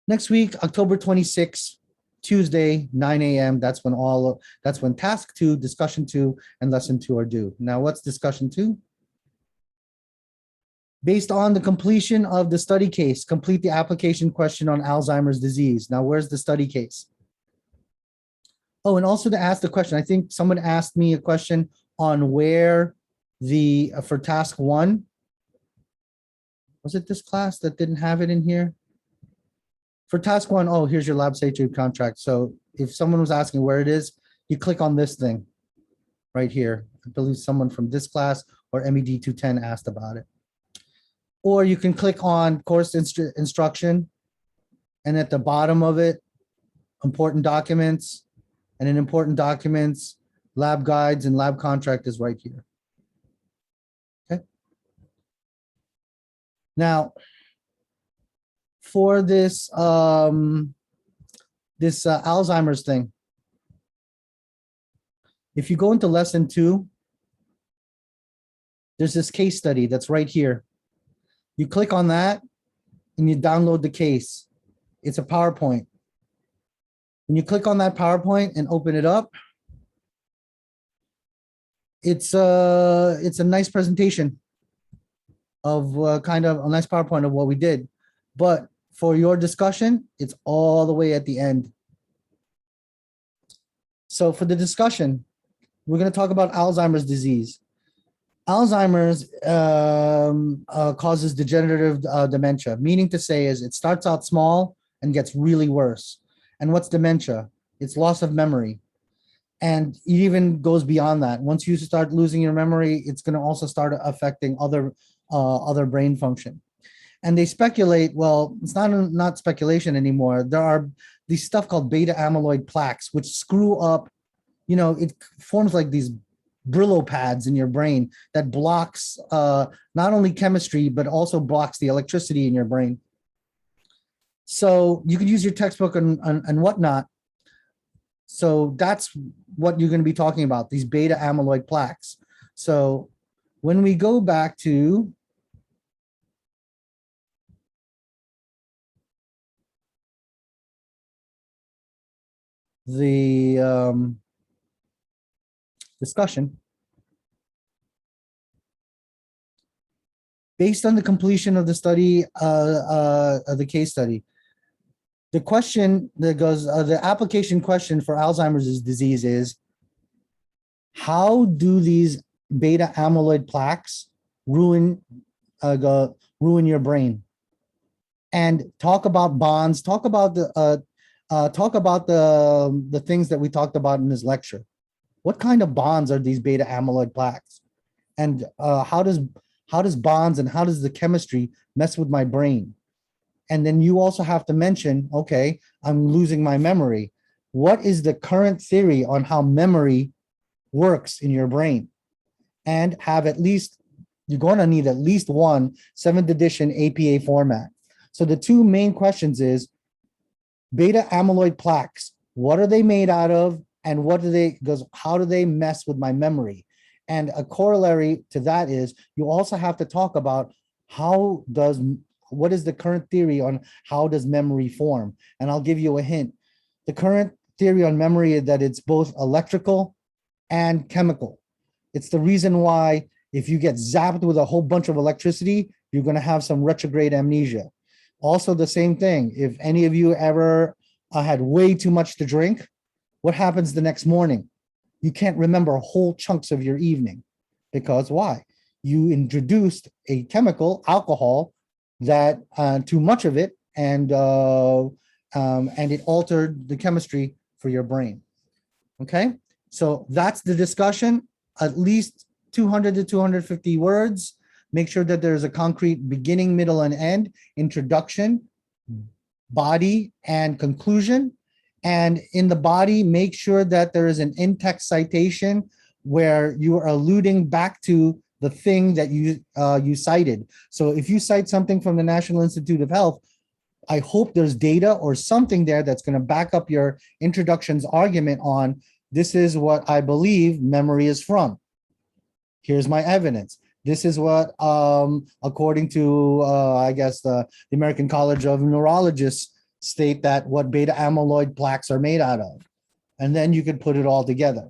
Next week, October 26th, Tuesday, 9 a.m. That's when task 2, discussion 2, and lesson 2 are due. Now, what's discussion 2? Based on the completion of the study case, complete the application question on Alzheimer's disease. Now, where's the study case? Oh, and also to ask the question, I think someone asked me a question on where for task 1. Was it this class that didn't have it in here? For task 1, oh, here's your lab safety contract. So if someone was asking where it is, you click on this thing right here. I believe someone from this class or MED110 asked about it. Or you can click on course instruction, and at the bottom of it, important documents, and in important documents, lab guides and lab contract is right here. Okay. Now, for this Alzheimer's thing, if you go into lesson 2, there's this case study that's right here. You click on that and you download the case. It's a PowerPoint. When you click on that PowerPoint and open it up, it's a nice presentation of kind of a nice PowerPoint of what we did. But for your discussion, it's all the way at the end. So for the discussion, we're going to talk about Alzheimer's disease. Alzheimer's causes degenerative dementia, meaning to say is it starts out small and gets really worse. And what's dementia? It's loss of memory. And it even goes beyond that. Once you start losing your memory, it's going to also start affecting other brain function. And they speculate, well, it's not speculation anymore. There are these stuff called beta amyloid plaques, which screw up, it forms like these Brillo pads in your brain that blocks not only chemistry, but also blocks the electricity in your brain. So you could use your textbook and whatnot. So that's what you're going to be talking about, these beta amyloid plaques. So when we go back to the discussion, based on the completion of the study, of the case study, the question that goes, the application question for Alzheimer's disease is, how do these beta amyloid plaques ruin your brain? And talk about bonds, talk about the things that we talked about in this lecture. What kind of bonds are these beta amyloid plaques? And how does bonds and how does the chemistry mess with my brain? And then you also have to mention, okay, I'm losing my memory. What is the current theory on how memory works in your brain? And have you're going to need at least one 7th edition APA format. So the two main questions is beta amyloid plaques. What are they made out of? And how do they mess with my memory? And a corollary to that is you also have to talk about what is the current theory on how does memory form? And I'll give you a hint. The current theory on memory is that it's both electrical and chemical. It's the reason why if you get zapped with a whole bunch of electricity, you're going to have some retrograde amnesia. Also the same thing, if any of you ever had way too much to drink, what happens the next morning? You can't remember whole chunks of your evening. Because why? You introduced a chemical, alcohol, that too much of it, and it altered the chemistry for your brain. Okay, so that's the discussion. At least 200 to 250 words. Make sure that there's a concrete beginning, middle, and end, introduction, body, and conclusion. And in the body, make sure that there is an in-text citation where you are alluding back to the thing that you cited. So if you cite something from the National Institute of Health, I hope there's data or something there that's going to back up your introduction's argument on this is what I believe memory is from. Here's my evidence. This is what, according to, I guess, the American College of Neurologists state that what beta amyloid plaques are made out of. And then you could put it all together.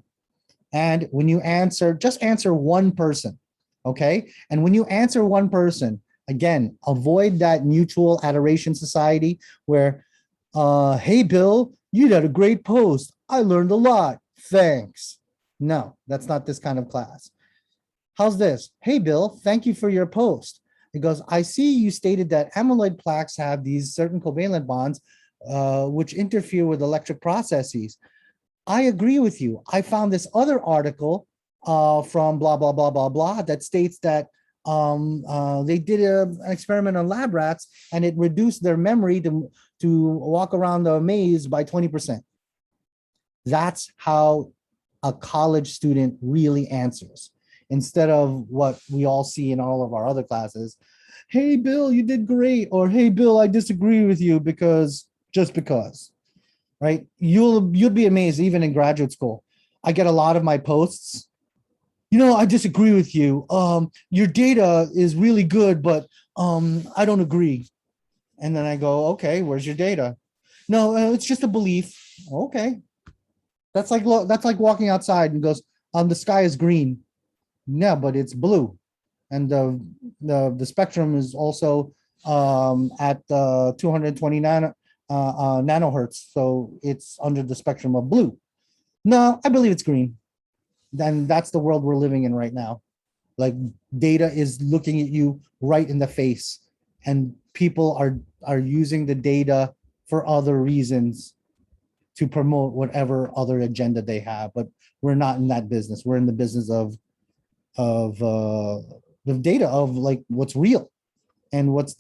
And when you answer, just answer one person, okay? And when you answer one person, again, avoid that mutual adoration society where, hey, Bill, you did a great post. I learned a lot. Thanks. No, that's not this kind of class. How's this? Hey, Bill, thank you for your post. It goes, I see you stated that amyloid plaques have these certain covalent bonds which interfere with electric processes. I agree with you. I found this other article from blah, blah, blah, blah, blah, that states that they did an experiment on lab rats and it reduced their memory to walk around the maze by 20%. That's how a college student really answers, instead of what we all see in all of our other classes. Hey, Bill, you did great. Or, hey, Bill, I disagree with you because, just because. Right? You'd be amazed, even in graduate school. I get a lot of my posts. I disagree with you. Your data is really good, but I don't agree. And then I go, okay, where's your data? No, it's just a belief. Okay. That's like walking outside and goes, the sky is green. Yeah, but it's blue. And the spectrum is also at 220 nanohertz, so it's under the spectrum of blue. No, I believe it's green. Then that's the world we're living in right now. Like, data is looking at you right in the face, and people are using the data for other reasons to promote whatever other agenda they have. But we're not in that business. We're in the business of the data, of like what's real and what's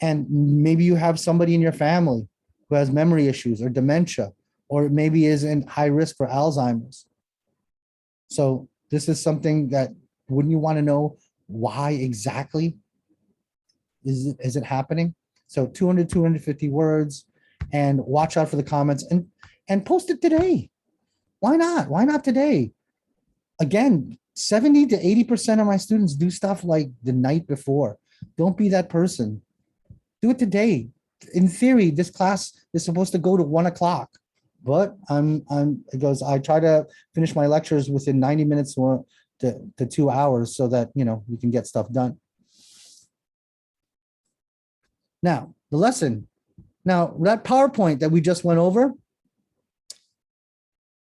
and maybe you have somebody in your family who has memory issues or dementia, or maybe is in high risk for Alzheimer's. So this is something that, wouldn't you want to know why exactly is it happening? So 200, 250 words, and watch out for the comments and post it today. Why not? Why not today? Again, 70 to 80% of my students do stuff like the night before. Don't be that person. Do it today. In theory, this class is supposed to go to 1 o'clock, but I try to finish my lectures within 90 minutes to 2 hours so that, we can get stuff done. Now, the lesson. Now, that PowerPoint that we just went over,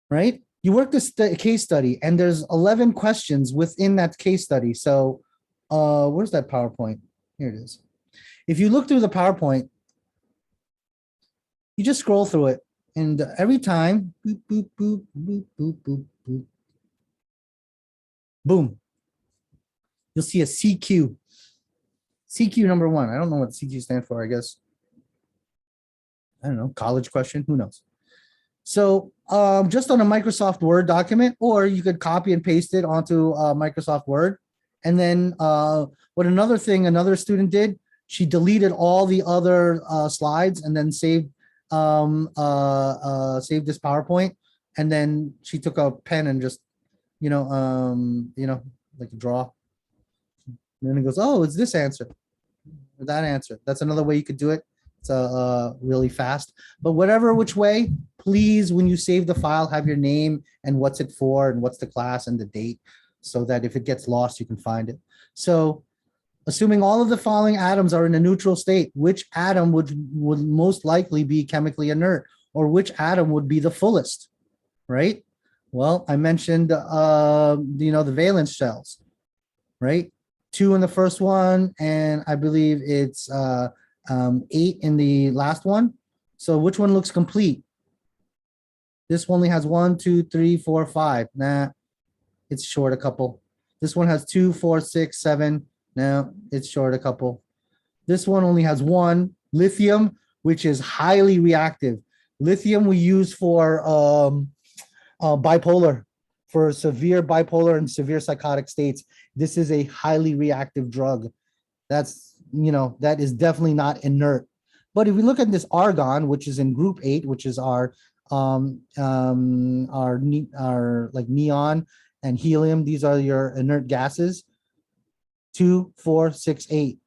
right? You work this case study, and there's 11 questions within that case study. So where's that PowerPoint? Here it is. If you look through the PowerPoint, you just scroll through it, and every time, boop, boop, boop, boop, boop, boop, boop, boom, you'll see a CQ. CQ number 1. I don't know what CQ stands for, I guess. I don't know, college question, who knows? So just on a Microsoft Word document, or you could copy and paste it onto Microsoft Word. And then what another student did, she deleted all the other slides and then saved this PowerPoint. And then she took a pen and just, like a draw. And then it goes, oh, it's this answer, or that answer. That's another way you could do it. It's really fast. But which way, please, when you save the file, have your name and what's it for and what's the class and the date, so that if it gets lost, you can find it. So assuming all of the following atoms are in a neutral state, which atom would most likely be chemically inert, or which atom would be the fullest, right? Well, I mentioned, the valence shells, right? 2 in the first one, and I believe it's 8 in the last one. So which one looks complete? This one only has 1, 2, 3, 4, 5. Nah, it's short a couple. This one has 2, 4, 6, 7. No, it's short a couple. This one only has 1. Lithium, which is highly reactive. Lithium we use for bipolar, for severe bipolar and severe psychotic states. This is a highly reactive drug. That's that is definitely not inert. But if we look at this argon, which is in group 8, which is our like neon and helium, these are your inert gases. 2, 4, 6, 8.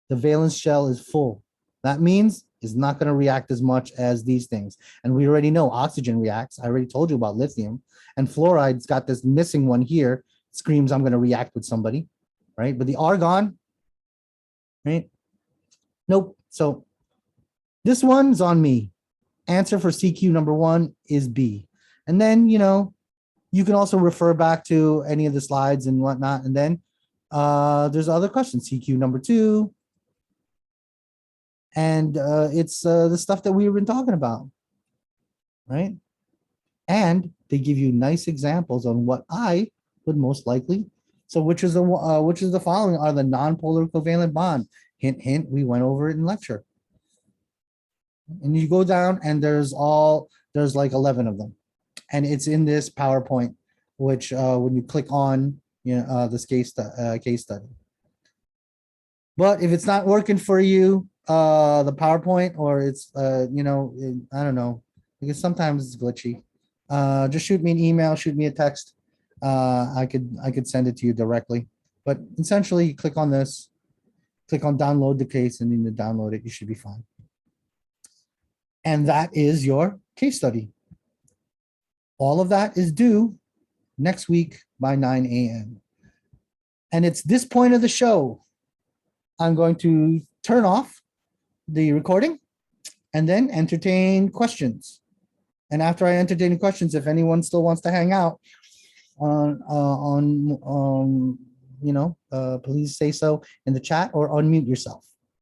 The valence shell is full. That means it's not going to react as much as these things. And we already know oxygen reacts. I already told you about lithium. And fluoride's got this missing one here. Screams, I'm going to react with somebody, right? But the argon, right? Nope. So this one's on me. Answer for CQ number 1 is B. And then, you can also refer back to any of the slides and whatnot. And then there's other questions. CQ number 2. And it's the stuff that we've been talking about, right? And they give you nice examples on what I would most likely. So which is the following are the nonpolar covalent bond. Hint, hint. We went over it in lecture. And you go down, and there's like 11 of them, and it's in this PowerPoint, which when you click on this case study. But if it's not working for you, the PowerPoint, or it's I don't know, because sometimes it's glitchy. Just shoot me an email, shoot me a text. I could send it to you directly. But essentially, you click on this, click on download the case, and then you download it. You should be fine. And that is your case study. All of that is due next week by 9 a.m. And it's this point of the show I'm going to turn off the recording and then entertain questions. And after I entertain questions, if anyone still wants to hang out please say so in the chat or unmute yourself.